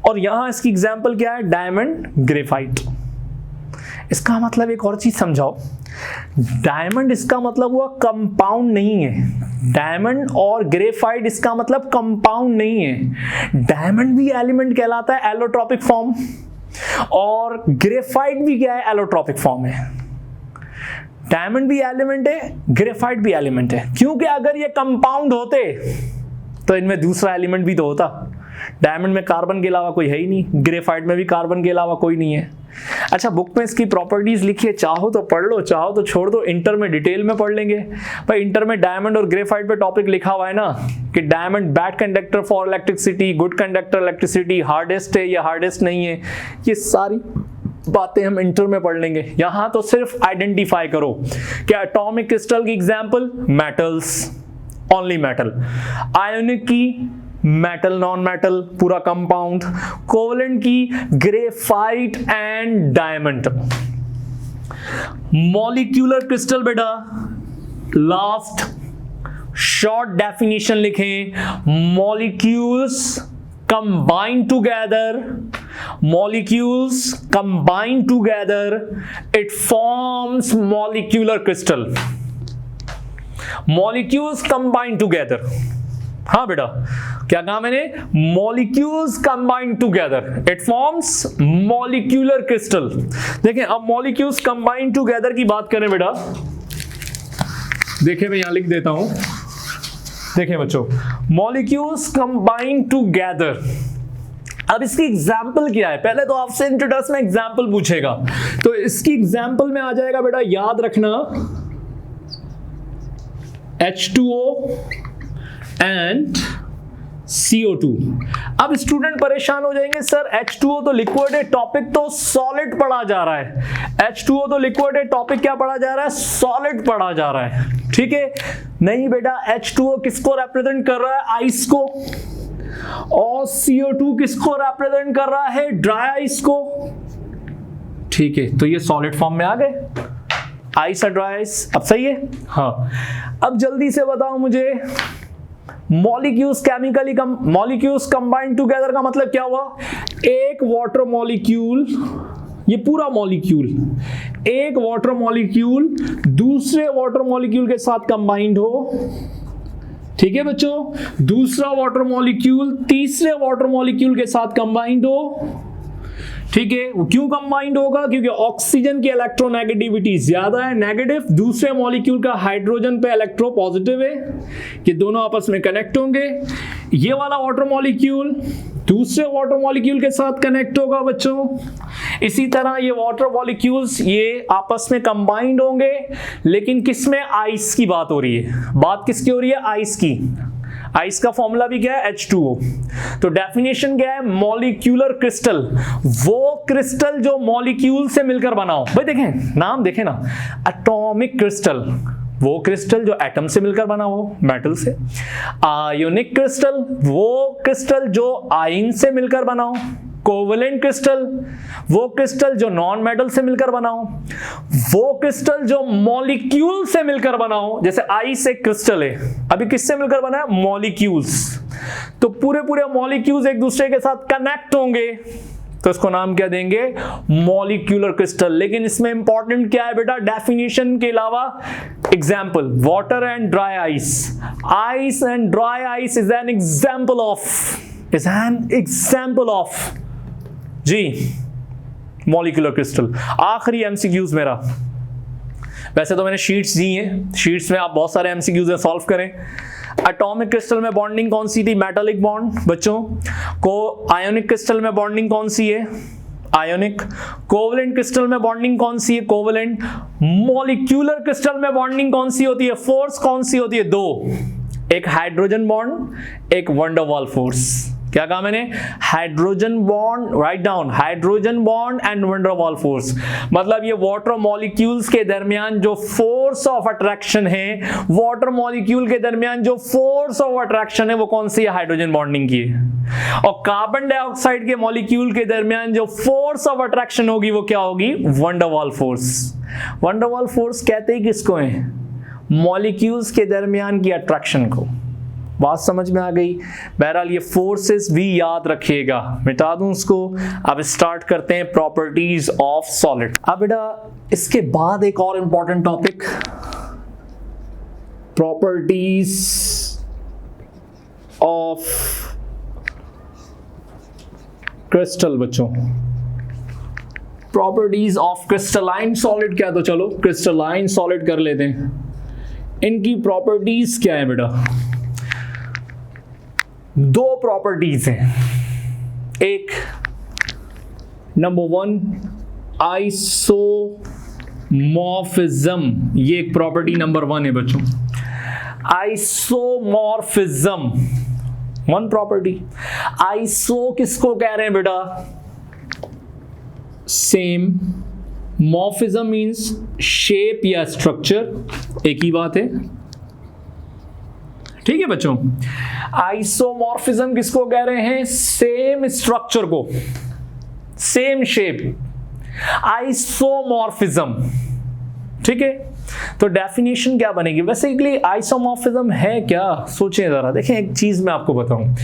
और यहां इसकी एग्जांपल क्या है, डायमंड ग्रेफाइट। इसका मतलब एक और चीज समझाओ, डायमंड इसका मतलब हुआ कंपाउंड नहीं है, डायमंड और ग्रेफाइट इसका मतलब कंपाउंड नहीं है। डायमंड भी एलिमेंट कहलाता है, एलोट्रॉपिक फॉर्म, और ग्रेफाइट भी क्या है, एलोट्रॉपिक फॉर्म है। डायमंड भी एलिमेंट है, ग्रेफाइट भी एलिमेंट है, क्योंकि अगर ये कंपाउंड होते तो इनमें दूसरा एलिमेंट भी तो होता। डायमंड में कार्बन के अलावा कोई है ही नहीं, ग्रेफाइट में भी कार्बन के अलावा कोई नहीं है। अच्छा बुक में इसकी प्रॉपर्टीज लिखी है, चाहो तो पढ़ लो, चाहो तो छोड़ दो, इंटर में डिटेल में पढ़ लेंगे। भाई इंटर में डायमंड और ग्रेफाइट पे टॉपिक लिखा हुआ है ना, कि diamond bad conductor for electricity, good conductor electricity, hardest है या हार्डेस्ट नहीं है, ये सारी बातें हम इंटर में पढ़ लेंगे। यहां तो सिर्फ आइडेंटिफाई करो कि एटॉमिक क्रिस्टल की example metals, only metal, ionic की मेटल नॉन मेटल पूरा कंपाउंड, कोवलेंट की graphite and diamond. Molecular crystal बेटा लास्ट शॉर्ट डेफिनेशन लिखें, molecules combine together, molecules combine together, it forms molecular crystal. Molecules combine together, हाँ बेटा क्या कहा मैंने, molecules combine together, it forms molecular crystal। देखें अब molecules combine together की बात करें बेटा, देखिए मैं यहां लिख देता हूं, देखिए बच्चों, मॉलिक्यूल्स कंबाइन टुगेदर। अब इसकी एग्जाम्पल क्या है, पहले तो आपसे इंट्रोडक्शन में एग्जाम्पल पूछेगा, तो इसकी एग्जाम्पल में आ जाएगा बेटा, याद रखना H2O एंड CO2। अब स्टूडेंट परेशान हो जाएंगे, सर H2O तो लिक्विड है, टॉपिक तो सॉलिड पढ़ा जा रहा है। H2O तो लिक्विड है, टॉपिक क्या पढ़ा जा रहा है, सॉलिड पढ़ा जा रहा है। ठीक है, नहीं बेटा, H2O किसको रिप्रेजेंट कर रहा है, आइस को, और CO2 किसको रिप्रेजेंट कर रहा है, ड्राई आइस को। ठीक है, तो ये सॉलिड फॉर्म में आ गए, आइस और ड्राई आइस। अब सही है, हाँ। अब जल्दी से बताओ मुझे, molecules chemically molecules combine together का मतलब क्या हुआ, एक वाटर मॉलिक्यूल, ये पूरा मॉलिक्यूल, एक वाटर मॉलिक्यूल दूसरे वाटर मॉलिक्यूल के साथ कंबाइंड हो। ठीक है बच्चों, दूसरा वाटर मॉलिक्यूल तीसरे वाटर मॉलिक्यूल के साथ कंबाइंड हो। ठीक है, वो क्यों कंबाइंड होगा, क्योंकि ऑक्सीजन की इलेक्ट्रोनेगेटिविटी ज्यादा है, नेगेटिव, दूसरे मॉलिक्यूल का हाइड्रोजन पे इलेक्ट्रो पॉजिटिव है, कि दोनों आपस में कनेक्ट होंगे। ये वाला वाटर मॉलिक्यूल दूसरे वाटर मॉलिक्यूल के साथ कनेक्ट होगा बच्चों। इसी तरह ये वाटर मॉलिक्यूल्स ये आपस में कंबाइंड होंगे, लेकिन किसमें, आइस की बात हो रही है। बात किसकी हो रही है, आइस की। आइस का फॉर्मूला भी क्या है, H2O। तो डेफिनेशन क्या है, मॉलिक्यूलर क्रिस्टल, वो क्रिस्टल जो मॉलिक्यूल से मिलकर बना हो। भाई देखें, नाम देखें ना, एटॉमिक क्रिस्टल, वो क्रिस्टल जो एटम से मिलकर बना हो, मेटल से। आयोनिक क्रिस्टल, वो क्रिस्टल जो आयन से मिलकर बना हो। कोवेलेंट क्रिस्टल, वो क्रिस्टल जो नॉन मेटल से मिलकर बना हो। वो क्रिस्टल जो मॉलिक्यूल से मिलकर बना हो, जैसे आइस एक क्रिस्टल है, अभी किससे मिलकर बना है, मॉलिक्यूल्स। तो पूरे पूरे मॉलिक्यूल्स एक दूसरे के साथ कनेक्ट होंगे, तो इसको नाम क्या देंगे, मॉलिक्यूलर क्रिस्टल। लेकिन इसमें इंपॉर्टेंट क्या है बेटा, डेफिनेशन के अलावा example, water and dry ice, ice and dry ice is an example of G molecular crystal. आखिरी एमसीक्यूज मेरा, वैसे तो मैंने शीट्स दी हैं, शीट्स में आप बहुत सारे एमसीक्यूज सॉल्व करें। एटॉमिक क्रिस्टल में बॉन्डिंग कौन सी थी? मेटालिक बॉन्ड बच्चों। को आयोनिक क्रिस्टल में बॉन्डिंग कौन सी है? आयोनिक। कोवलेंट क्रिस्टल में बॉन्डिंग कौन सी है? कोवलेंट। मॉलिक्यूलर क्रिस्टल में बॉन्डिंग कौन सी होती है? फोर्स कौन सी होती है? दो, एक हाइड्रोजन बॉन्ड, एक वैन डर वाल्स फोर्स। क्या कहा मैंने? Hydrogen bond, right down, hydrogen bond and van der Waals force. मतलब ये वाटर मॉलिक्यूल्स के दरमियान जो फोर्स ऑफ अट्रैक्शन है, वाटर मॉलिक्यूल के दरमियान जो फोर्स ऑफ अट्रैक्शन है वो कौन सी है? हाइड्रोजन बॉन्डिंग की है। और कार्बन डाइऑक्साइड के मॉलिक्यूल के दरमियान जो फोर्स ऑफ अट्रैक्शन होगी वो क्या होगी? Van der Waals force. Van der Waals force कहते ही किसको है? मॉलिक्यूल्स के दरमियान की अट्रैक्शन को। बात समझ में आ गई? बहरहाल ये फोर्सेस भी याद रखिएगा, मिटा दूं उसको। अब स्टार्ट करते हैं प्रॉपर्टीज ऑफ सॉलिड। अब बेटा इसके बाद एक और important topic, properties of crystal. बच्चों प्रॉपर्टीज ऑफ क्रिस्टलाइन सॉलिड क्या? तो चलो क्रिस्टलाइन सॉलिड कर लेते हैं। इनकी प्रॉपर्टीज क्या है बेटा? दो प्रॉपर्टीज हैं। एक नंबर 1 आइसोमॉर्फिज्म, ये एक प्रॉपर्टी नंबर 1 है बच्चों। Isomorphism, one property. आइसो किसको कह रहे हैं बेटा? सेम। मॉर्फिज्म मींस शेप या स्ट्रक्चर, एक ही बात है। ठीक है बच्चों, आइसोमॉर्फिज्म किसको कह रहे हैं? सेम स्ट्रक्चर को, सेम शेप, आइसोमॉर्फिज्म। ठीक है, तो डेफिनेशन क्या बनेगी? बेसिकली आइसोमॉर्फिज्म है क्या? सोचें जरा। देखें एक चीज मैं आपको बताऊं,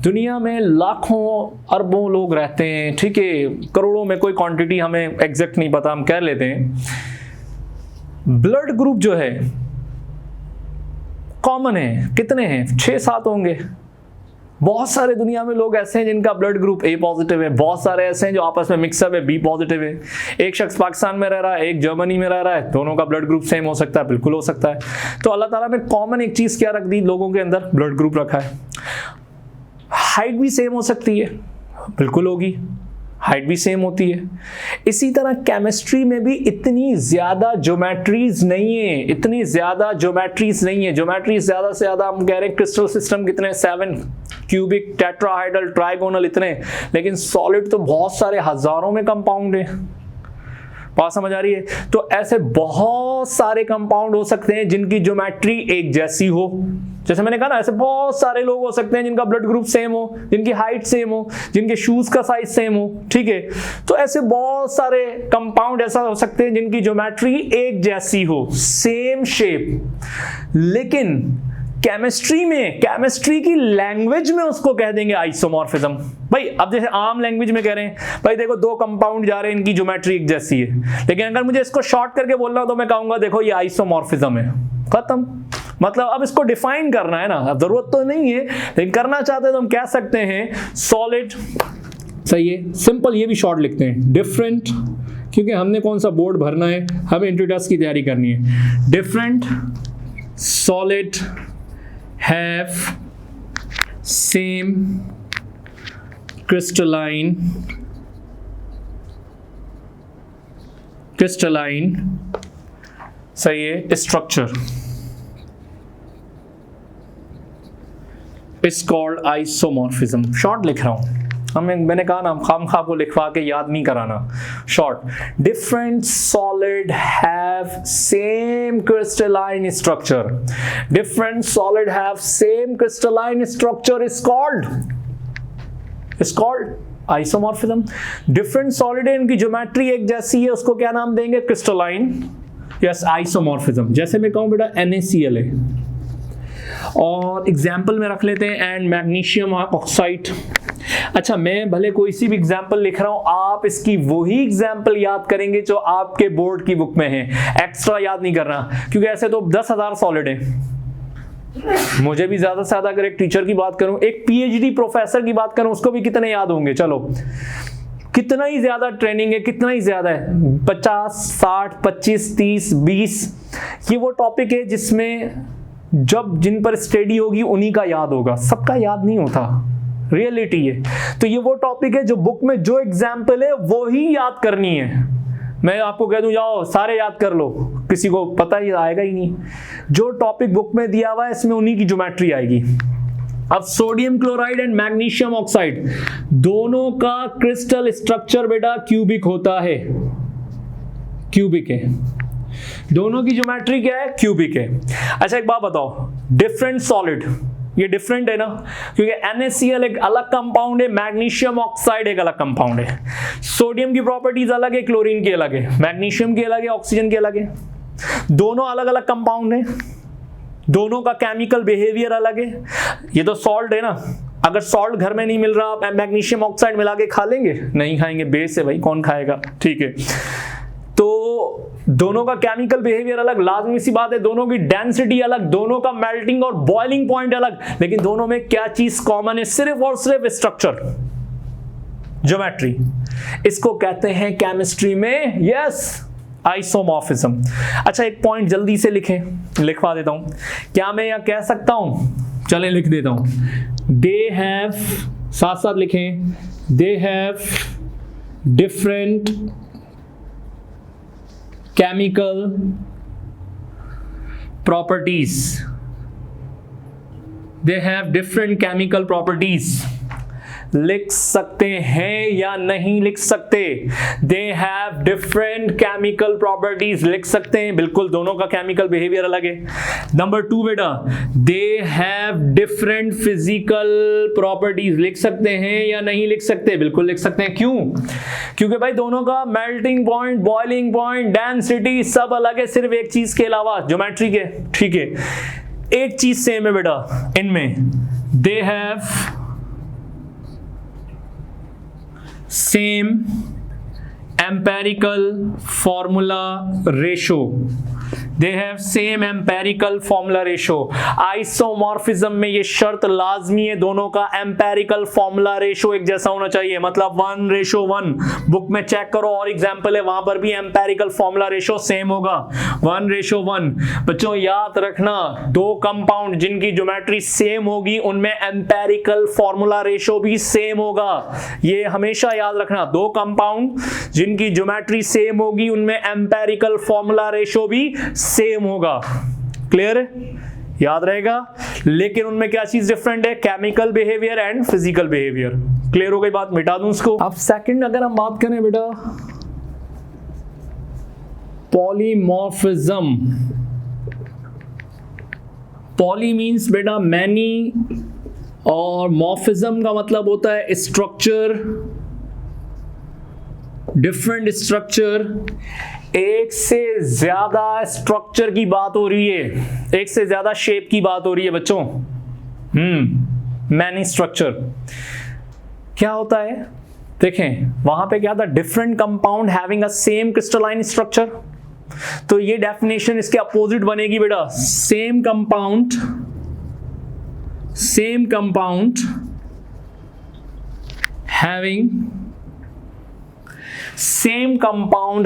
दुनिया में लाखों अरबों लोग रहते हैं, ठीक है, करोड़ों में, कोई क्वांटिटी हमें एग्जैक्ट नहीं पता, हम कह लेते हैं। ब्लड ग्रुप जो है कॉमन है, कितने हैं? 6-7 होंगे। बहुत सारे दुनिया में लोग ऐसे हैं जिनका ब्लड ग्रुप ए पॉजिटिव है, बहुत सारे ऐसे हैं जो आपस में मिक्सअप है, बी पॉजिटिव है। एक शख्स पाकिस्तान में रह रहा है, एक जर्मनी में रह रहा है, दोनों का ब्लड ग्रुप सेम हो सकता है, बिल्कुल हो सकता है। तो अल्लाह ताला ने कॉमन एक चीज क्या रख दी लोगों के अंदर? ब्लड ग्रुप रखा है। हाइट भी सेम हो सकती है, बिल्कुल होगी, हाइट भी सेम होती है। इसी तरह केमिस्ट्री में भी इतनी ज्यादा ज्योमेट्रीज नहीं है, इतनी ज्यादा ज्योमेट्रीज नहीं है। ज्योमेट्रीज ज्यादा से ज्यादा हम कह रहे हैं क्रिस्टल सिस्टम कितने? 7, क्यूबिक, टेट्राहाइड्रल, ट्राइगोनल, इतने। लेकिन सॉलिड तो बहुत सारे हजारों में कंपाउंड है। बात समझ आ रही है? तो ऐसे बहुत सारे कंपाउंड हो सकते हैं जिनकी ज्योमेट्री एक जैसी हो। जैसे मैंने कहा ना, ऐसे बहुत सारे लोग हो सकते हैं जिनका ब्लड ग्रुप सेम हो, जिनकी हाइट सेम हो, जिनके शूज का साइज सेम हो। ठीक है, तो ऐसे बहुत सारे कंपाउंड ऐसा हो सकते हैं जिनकी ज्योमेट्री एक जैसी हो, सेम शेप। लेकिन केमिस्ट्री में, केमिस्ट्री की लैंग्वेज में उसको कह देंगे आइसोमॉर्फिज्म। भाई अब जैसे आम लैंग्वेज में कह रहे हैं, भाई देखो दो कंपाउंड जा रहे हैं, इनकी ज्योमेट्री एक जैसी है। लेकिन अगर मुझे इसको शॉर्ट करके बोलना हो तो मैं कहूंगा देखो ये आइसोमॉर्फिज्म है, खत्म। मतलब अब इसको डिफाइन करना है ना, अब जरूरत तो नहीं है, लेकिन करना चाहते हैं तो हम कह सकते हैं सॉलिड। सही है, सिंपल, ये भी शॉर्ट लिखते हैं, डिफरेंट, क्योंकि हमने कौन सा बोर्ड भरना है, हमें इंट्रोडक्स की तैयारी करनी है। Different solid have same crystalline सही है structure is called isomorphism। Short लिख रहा हूं, मैंने कहा ना खामखा को लिखवा के याद नहीं कराना। Short, different solid have same crystalline structure. Different solid have same crystalline structure is called isomorphism. Different solid है, इनकी ज्योमेट्री एक जैसी है, उसको क्या नाम देंगे? क्रिस्टलाइन। Yes, isomorphism. जैसे मैं कहूं बेटा NaCl है, और एग्जाम्पल में रख लेते हैं एंड मैग्नीशियम ऑक्साइड। अच्छा, मैं भले कोई सी भी एग्जाम्पल लिख रहा हूं, आप इसकी वही एग्जाम्पल याद करेंगे जो आपके बोर्ड की बुक में है, एक्स्ट्रा याद नहीं करना, क्योंकि ऐसे तो 10,000 सॉलिड है। मुझे भी ज्यादा से ज्यादा अगर एक टीचर की बात करूं, एक PhD प्रोफेसर की बात करूं, उसको भी कितने याद होंगे? चलो कितना ही ज्यादा ट्रेनिंग है, कितना ही ज्यादा है, 50, 60, 25, 30, 20, ये वो टॉपिक है जिसमें जब जिन पर स्टडी होगी उन्हीं का याद होगा, सबका याद नहीं होता, रियलिटी है। तो ये वो टॉपिक है जो बुक में जो एग्जाम्पल है वो ही याद करनी है। मैं आपको कह दूं जाओ सारे याद कर लो, किसी को पता ही आएगा ही नहीं। जो टॉपिक बुक में दिया हुआ है इसमें उन्हीं की ज्योमेट्री आएगी। अब sodium chloride and magnesium oxide दोनों का क्रिस्टल स्ट्रक्चर बेटा क्यूबिक होता है, क्यूबिक है, दोनों की ज्योमेट्री क्या है, क्यूबिक है। अच्छा एक बात बताओ, डिफरेंट सॉलिड, ये डिफरेंट है ना, क्योंकि NaCl एक अलग कंपाउंड है, मैग्नीशियम ऑक्साइड एक अलग कंपाउंड है। सोडियम की प्रॉपर्टीज अलग है, क्लोरीन की अलग है, मैग्नीशियम की अलग है, ऑक्सीजन की अलग है, दोनों अलग अलग कंपाउंड है, दोनों का केमिकल बिहेवियर अलग है। ये तो सॉल्ट है ना, अगर सॉल्ट घर में नहीं मिल रहा, मैग्नीशियम ऑक्साइड मिला के खा लेंगे, नहीं खाएंगे, बेस है भाई, कौन खाएगा, ठीक है। तो दोनों का केमिकल बिहेवियर अलग, लाजमी सी बात है, दोनों की डेंसिटी अलग, दोनों का मेल्टिंग और बॉइलिंग पॉइंट अलग, लेकिन दोनों में क्या चीज कॉमन है, सिर्फ और सिर्फ स्ट्रक्चर, ज्योमेट्री। इसको कहते हैं केमिस्ट्री में, यस, आइसोमॉर्फिज्म। अच्छा एक पॉइंट जल्दी से लिखवा देता हूं, क्या मैं यहां कह सकता हूं, चलें लिख देता हूं, दे हैव, साथ साथ लिखें, they have different chemical properties, they have different chemical properties। लिख सकते हैं या नहीं लिख सकते, they have different chemical properties, लिख सकते हैं, बिल्कुल, दोनों का केमिकल बिहेवियर अलग है। नंबर 2 बेटा, they have different physical properties, लिख सकते हैं या नहीं लिख सकते, बिल्कुल लिख सकते हैं। क्यों? क्योंकि भाई दोनों का melting point, boiling point, density सब अलग है, सिर्फ एक चीज के अलावा, ज्योमेट्री के, ठीक है। एक चीज सेम है बेटा इनमें, they have same empirical formula ratio, they have same empirical formula ratio। Isomorphism में ये शर्त लाजमी है, दोनों का एम्पेरिकल फॉर्मूला रेशो एक जैसा होना चाहिए, मतलब 1:1। बुक में चेक करो और एग्जाम्पल है, वहां पर भी एम्पेरिकल फॉर्मूला रेशो सेम होगा, 1:1। बच्चों याद रखना, दो कंपाउंड जिनकी ज्योमेट्री सेम होगी उनमें एम्पेरिकल फॉर्मूला रेशो भी सेम होगा, ये हमेशा याद रखना। दो कंपाउंड जिनकी ज्योमेट्री सेम होगी उनमें एम्पेरिकल फॉर्मूला रेशो भी सेम होगा, क्लियर है, याद रहेगा। लेकिन उनमें क्या चीज डिफरेंट है, chemical behaviour and physical behaviour. Clear हो गई बात, मिटा दूं इसको। अब सेकंड अगर हम बात करें बेटा, पॉलीमॉर्फिज्म। पॉली मींस बेटा मैनी, और मॉर्फिज्म का मतलब होता है स्ट्रक्चर, डिफरेंट स्ट्रक्चर। एक से ज्यादा स्ट्रक्चर की बात हो रही है, एक से ज्यादा शेप की बात हो रही है बच्चों। मैनी स्ट्रक्चर क्या होता है, देखें वहां पे क्या था, different compound having a same crystalline structure. तो ये डेफिनेशन इसके अपोजिट बनेगी बेटा, same compound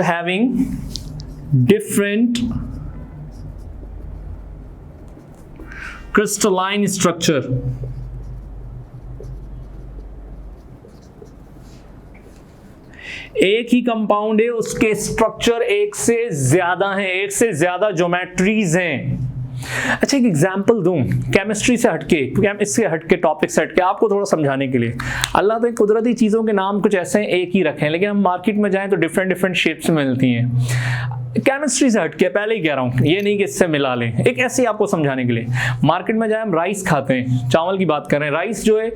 having different crystalline structure। एक ही कंपाउंड है, उसके स्ट्रक्चर एक से ज्यादा हैं, एक से ज्यादा ज्योमेट्रीज हैं। अच्छा एक एग्जाम्पल दूं केमिस्ट्री से हटके, क्योंकि इससे हटके टॉपिक से हटके आपको थोड़ा समझाने के लिए। अल्लाह तो कुदरती चीज़ों के नाम कुछ ऐसे हैं, एक ही रखे हैं, लेकिन हम मार्केट में जाएं तो डिफरेंट शेप्स में मिलती हैं। केमिस्ट्री से हटके पहले ही कह रहा हूँ, ये नहीं कि इससे मिला लें, एक ऐसे ही आपको समझाने के लिए। मार्केट में जाए, हम राइस खाते हैं, चावल की बात कर रहे हैं, राइस जो है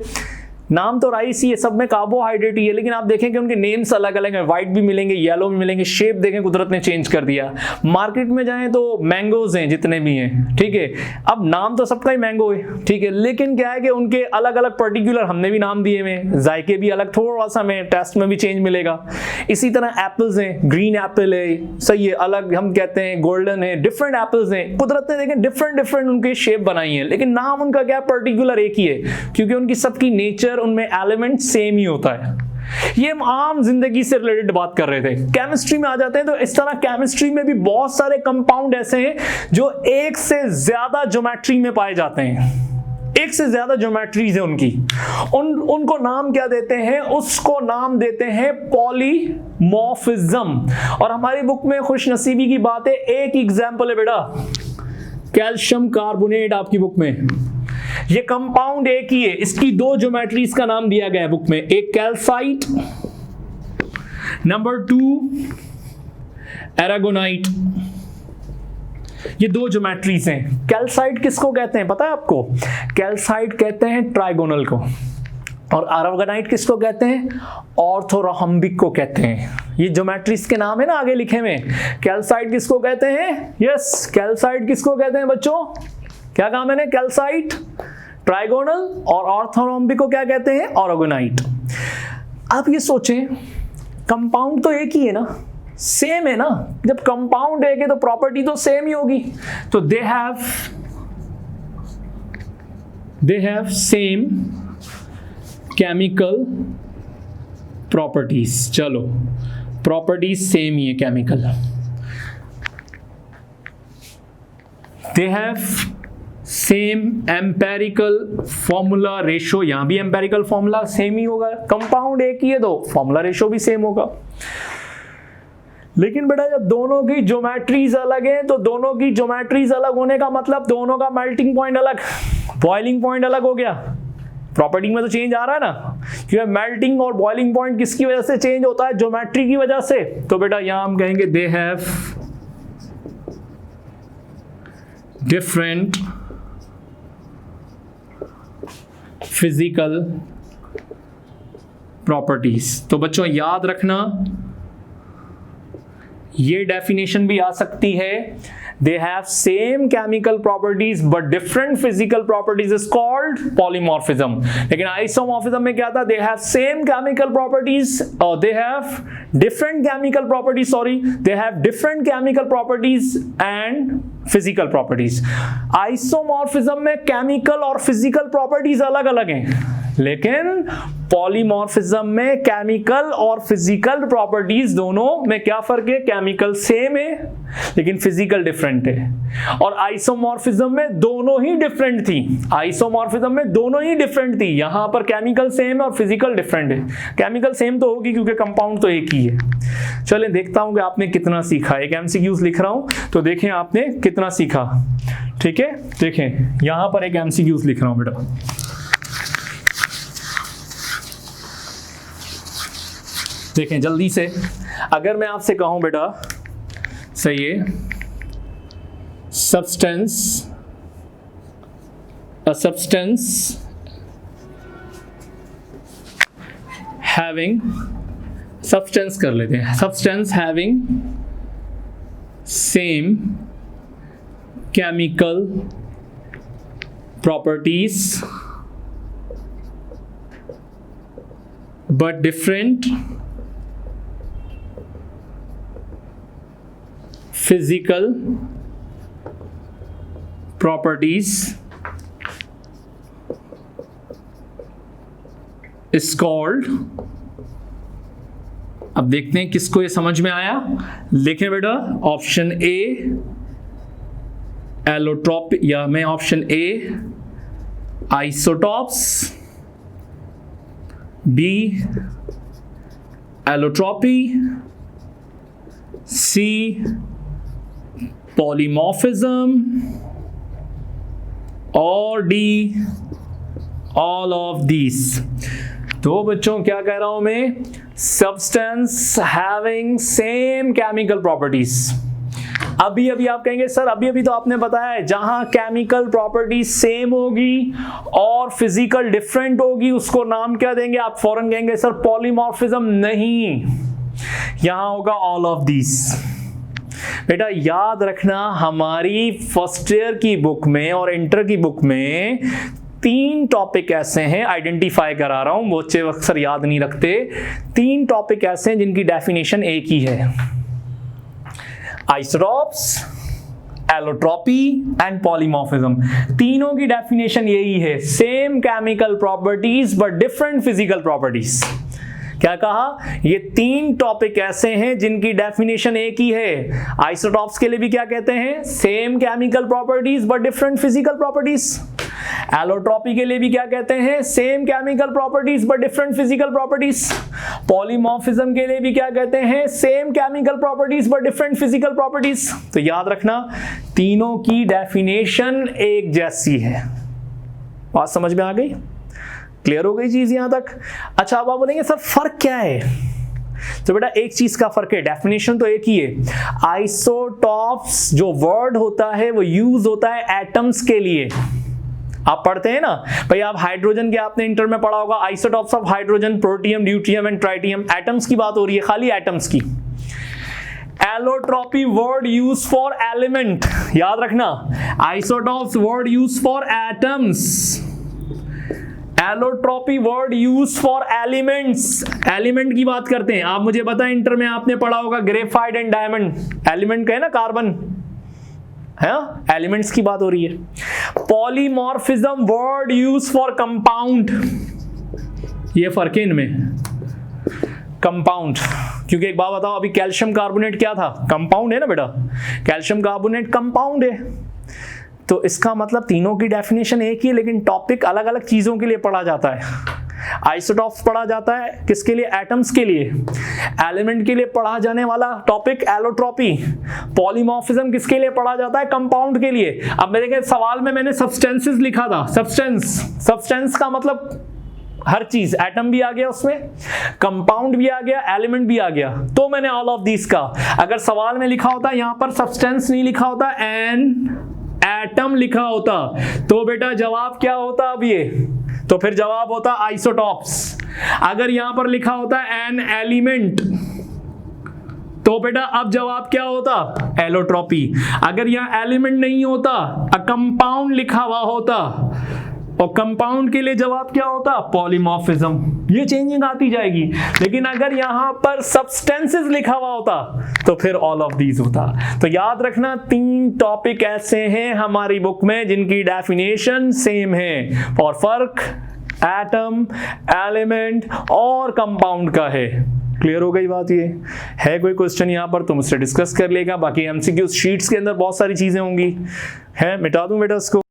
नाम तो राइस ही है, सब में कार्बोहाइड्रेट ही है, लेकिन आप देखें कि उनके नेम्स अलग अलग हैं, व्हाइट भी मिलेंगे, येलो भी मिलेंगे, शेप देखें कुदरत ने चेंज कर दिया। मार्केट में जाएं तो मैंगोज हैं जितने भी हैं, ठीक है, अब नाम तो सबका ही मैंगो है, ठीक है, लेकिन क्या है कि उनके अलग अलग पर्टिकुलर हमने भी नाम दिए हुए, जायके भी अलग, थोड़ा सा में टेस्ट में भी चेंज मिलेगा। इसी तरह एप्पल्स हैं, ग्रीन एप्पल है, सही है, अलग हम कहते हैं, गोल्डन है, डिफरेंट एप्पल्स हैं। कुदरत ने देखें डिफरेंट उनके शेप बनाई है, लेकिन नाम उनका क्या पर्टिकुलर एक ही है, क्योंकि उनकी सबकी नेचर, उनमें एलिमेंट सेम ही होता है। ये हम आम जिंदगी से रिलेटेड बात कर रहे थे। केमिस्ट्री में आ जाते हैं तो इस तरह केमिस्ट्री में भी बहुत सारे कंपाउंड ऐसे हैं जो एक से ज्यादा ज्योमेट्री में पाए जाते हैं, एक से ज्यादा ज्योमेट्रीज है उनकी। उनको नाम क्या देते हैं? उसको नाम देते हैं पॉलीमॉर्फिज्म। और हमारी बुक में खुशनसीबी की बात है, एक एग्जाम्पल है बेटा, कैल्शियम कार्बोनेट आपकी बुक में। ये कंपाउंड एक ही है, इसकी दो ज्योमेट्रीज का नाम दिया गया है बुक में, एक कैल्साइट, नंबर 2 एरागोनाइट। ये दो ज्योमेट्रीज हैं। कैल्साइट किसको कहते हैं पता है आपको? कैल्साइट कहते हैं ट्राइगोनल को, और एरागोनाइट किसको कहते हैं? ऑर्थोरोम्बिक को कहते हैं। ये ज्योमेट्रीज के नाम है ना आगे लिखे में। कैल्साइट किसको कहते हैं? यस, कैल्साइट किसको कहते हैं बच्चों? क्या काम है ना? कैल्साइट, ट्राइगोनल, और ऑर्थोरोम्बिक को क्या कहते हैं? एरागोनाइट। आप ये सोचें, कंपाउंड तो एक ही है ना, सेम है ना। जब कंपाउंड एक है तो प्रॉपर्टी तो सेम ही होगी। तो they have same chemical properties. चलो, प्रॉपर्टीज सेम ही है chemical. They have same empirical formula ratio, यहां भी एम्पेरिकल फॉर्मूला सेम ही होगा। कंपाउंड एक ही है तो फॉर्मूला रेशो भी सेम होगा। लेकिन बेटा जब दोनों की ज्योमेट्रीज अलग हैं तो दोनों की ज्योमेट्रीज अलग होने का मतलब दोनों का मेल्टिंग पॉइंट अलग, बॉइलिंग पॉइंट अलग हो गया। प्रॉपर्टी में तो चेंज आ रहा है ना, क्योंकि मेल्टिंग और बॉइलिंग पॉइंट किसकी वजह से चेंज होता है? ज्योमेट्री की वजह से। तो बेटा यहां हम कहेंगे they have different physical properties. तो बच्चों याद रखना, ये डेफिनेशन भी आ सकती है, they have same chemical properties but different physical properties is called polymorphism। लेकिन isomorphism में क्या था? they have same chemical properties or they have different chemical properties, they have different chemical properties and physical properties। isomorphism में chemical और physical properties अलग अलग हैं, लेकिन पॉलीमॉर्फिज्म में केमिकल और फिजिकल प्रॉपर्टीज दोनों में क्या फर्क है? केमिकल सेम है लेकिन फिजिकल डिफरेंट है। और आइसोमॉर्फिज्म में दोनों ही डिफरेंट थी, आइसोमॉर्फिज्म में दोनों ही डिफरेंट थी। यहां पर केमिकल सेम है और फिजिकल डिफरेंट है। केमिकल सेम तो होगी क्योंकि कंपाउंड तो एक ही है। चले देखता हूं कि आपने कितना सीखा। एक एमसीक्यूज लिख रहा हूं तो देखें आपने कितना सीखा। ठीक है, देखें यहां पर एक एमसीक्यूज लिख रहा हूं बेटा। देखें जल्दी से, अगर मैं आपसे कहूं बेटा, सही है, a substance having, substance कर लेते हैं, substance having same chemical properties but different physical properties is called। अब देखते हैं किसको ये समझ में आया। लिखें बेटा ऑप्शन ए एलोट्रोपिक, या मैं option A isotopes, B allotropy, C polymorphism, और डी all of these। तो बच्चों क्या कह रहा हूं मैं? substance having same chemical properties। अभी आप कहेंगे सर अभी तो आपने बताया है जहां केमिकल प्रॉपर्टी सेम होगी और फिजिकल डिफरेंट होगी उसको नाम क्या देंगे? आप फौरन कहेंगे सर पॉलीमॉर्फिज्म। नहीं, यहां होगा ऑल ऑफ दीज। बेटा याद रखना, हमारी फर्स्ट ईयर की बुक में और इंटर की बुक में 3 टॉपिक ऐसे हैं, आइडेंटिफाई करा रहा हूं, बच्चे अक्सर याद नहीं रखते। 3 टॉपिक ऐसे हैं जिनकी डेफिनेशन एक ही है, आइसोटॉप्स, एलोट्रॉपी एंड पॉलीमॉर्फिज्म। तीनों की डेफिनेशन यही है, same chemical properties but different physical properties. क्या कहा? ये 3 टॉपिक ऐसे हैं जिनकी डेफिनेशन एक ही है। आइसोटॉप्स के लिए भी क्या कहते हैं? Same chemical properties but different physical properties. Allotropy के लिए भी क्या कहते हैं? Same chemical properties but different physical properties. Polymorphism के लिए भी क्या कहते हैं? Same chemical properties but different physical properties. तो याद रखना, तीनों की डेफिनेशन एक जैसी है। बात समझ में आ गई? क्लियर हो गई चीज यहां तक? अच्छा, अब आप बोलेंगे सर फर्क क्या है? तो बेटा एक चीज का फर्क है, डेफिनेशन तो एक ही है। आइसोटॉप्स जो वर्ड होता है वो यूज होता है एटम्स के लिए। आप पढ़ते हैं ना भाई, आप हाइड्रोजन के आपने इंटर में पढ़ा होगा, isotopes of hydrogen, protium, deuterium and tritium. Atoms की बात हो रही है, खाली एटम्स की। Allotropy word use for element, याद रखना। Isotopes word use for atoms, allotropy word use for elements. Element की बात करते हैं। आप मुझे बताएं, इंटर में आपने पढ़ा होगा ग्रेफाइट एंड डायमंड, एलिमेंट का है ना, कार्बन है, एलिमेंट्स की बात हो रही है। Polymorphism word use for compound, ये फर्क है इनमें, कंपाउंड। क्योंकि एक बात बताओ, अभी कैल्शियम कार्बोनेट क्या था? कंपाउंड है ना बेटा, कैल्शियम कार्बोनेट कंपाउंड है। तो इसका मतलब तीनों की डेफिनेशन एक ही है, लेकिन टॉपिक अलग अलग चीजों के लिए पढ़ा जाता है। आइसोटॉप्स पढ़ा जाता है किसके लिए? एटम्स के लिए। एलिमेंट के लिए पढ़ा जाने वाला टॉपिक एलोट्रॉपी। पॉलीमॉर्फिज्म किसके लिए पढ़ा जाता है? कंपाउंड के लिए। अब मेरे सवाल में मैंने सब्सटेंसेस लिखा था, सब्सटेंस का मतलब हर चीज, एटम भी आ गया उसमें, कंपाउंड भी आ गया, एलिमेंट भी आ गया, तो मैंने ऑल ऑफ दीज का। अगर सवाल में लिखा होता यहां पर सब्सटेंस नहीं लिखा होता, एन एटम लिखा होता, तो बेटा जवाब क्या होता? अब ये तो फिर जवाब होता आइसोटॉप्स। अगर यहां पर लिखा होता एन एलिमेंट, तो बेटा अब जवाब क्या होता? एलोट्रॉपी। अगर यहां एलिमेंट नहीं होता, कंपाउंड लिखा हुआ होता, और कंपाउंड के लिए जवाब क्या होता? पॉलीमॉर्फिज्म। ये चेंजिंग आती जाएगी। लेकिन अगर यहां पर सब्सटेंसेस लिखा हुआ होता तो फिर ऑल ऑफ दीज होता। तो याद रखना, 3 टॉपिक ऐसे हैं हमारी बुक में जिनकी डेफिनेशन सेम है, और फर्क एटम, एलिमेंट और कंपाउंड का है। क्लियर हो गई बात? ये है कोई क्वेश्चन यहां पर तो मुझसे डिस्कस कर लेगा। बाकी एमसीक्यू शीट्स के अंदर बहुत सारी चीजें होंगी, है मिटा दूं बेटा इसको।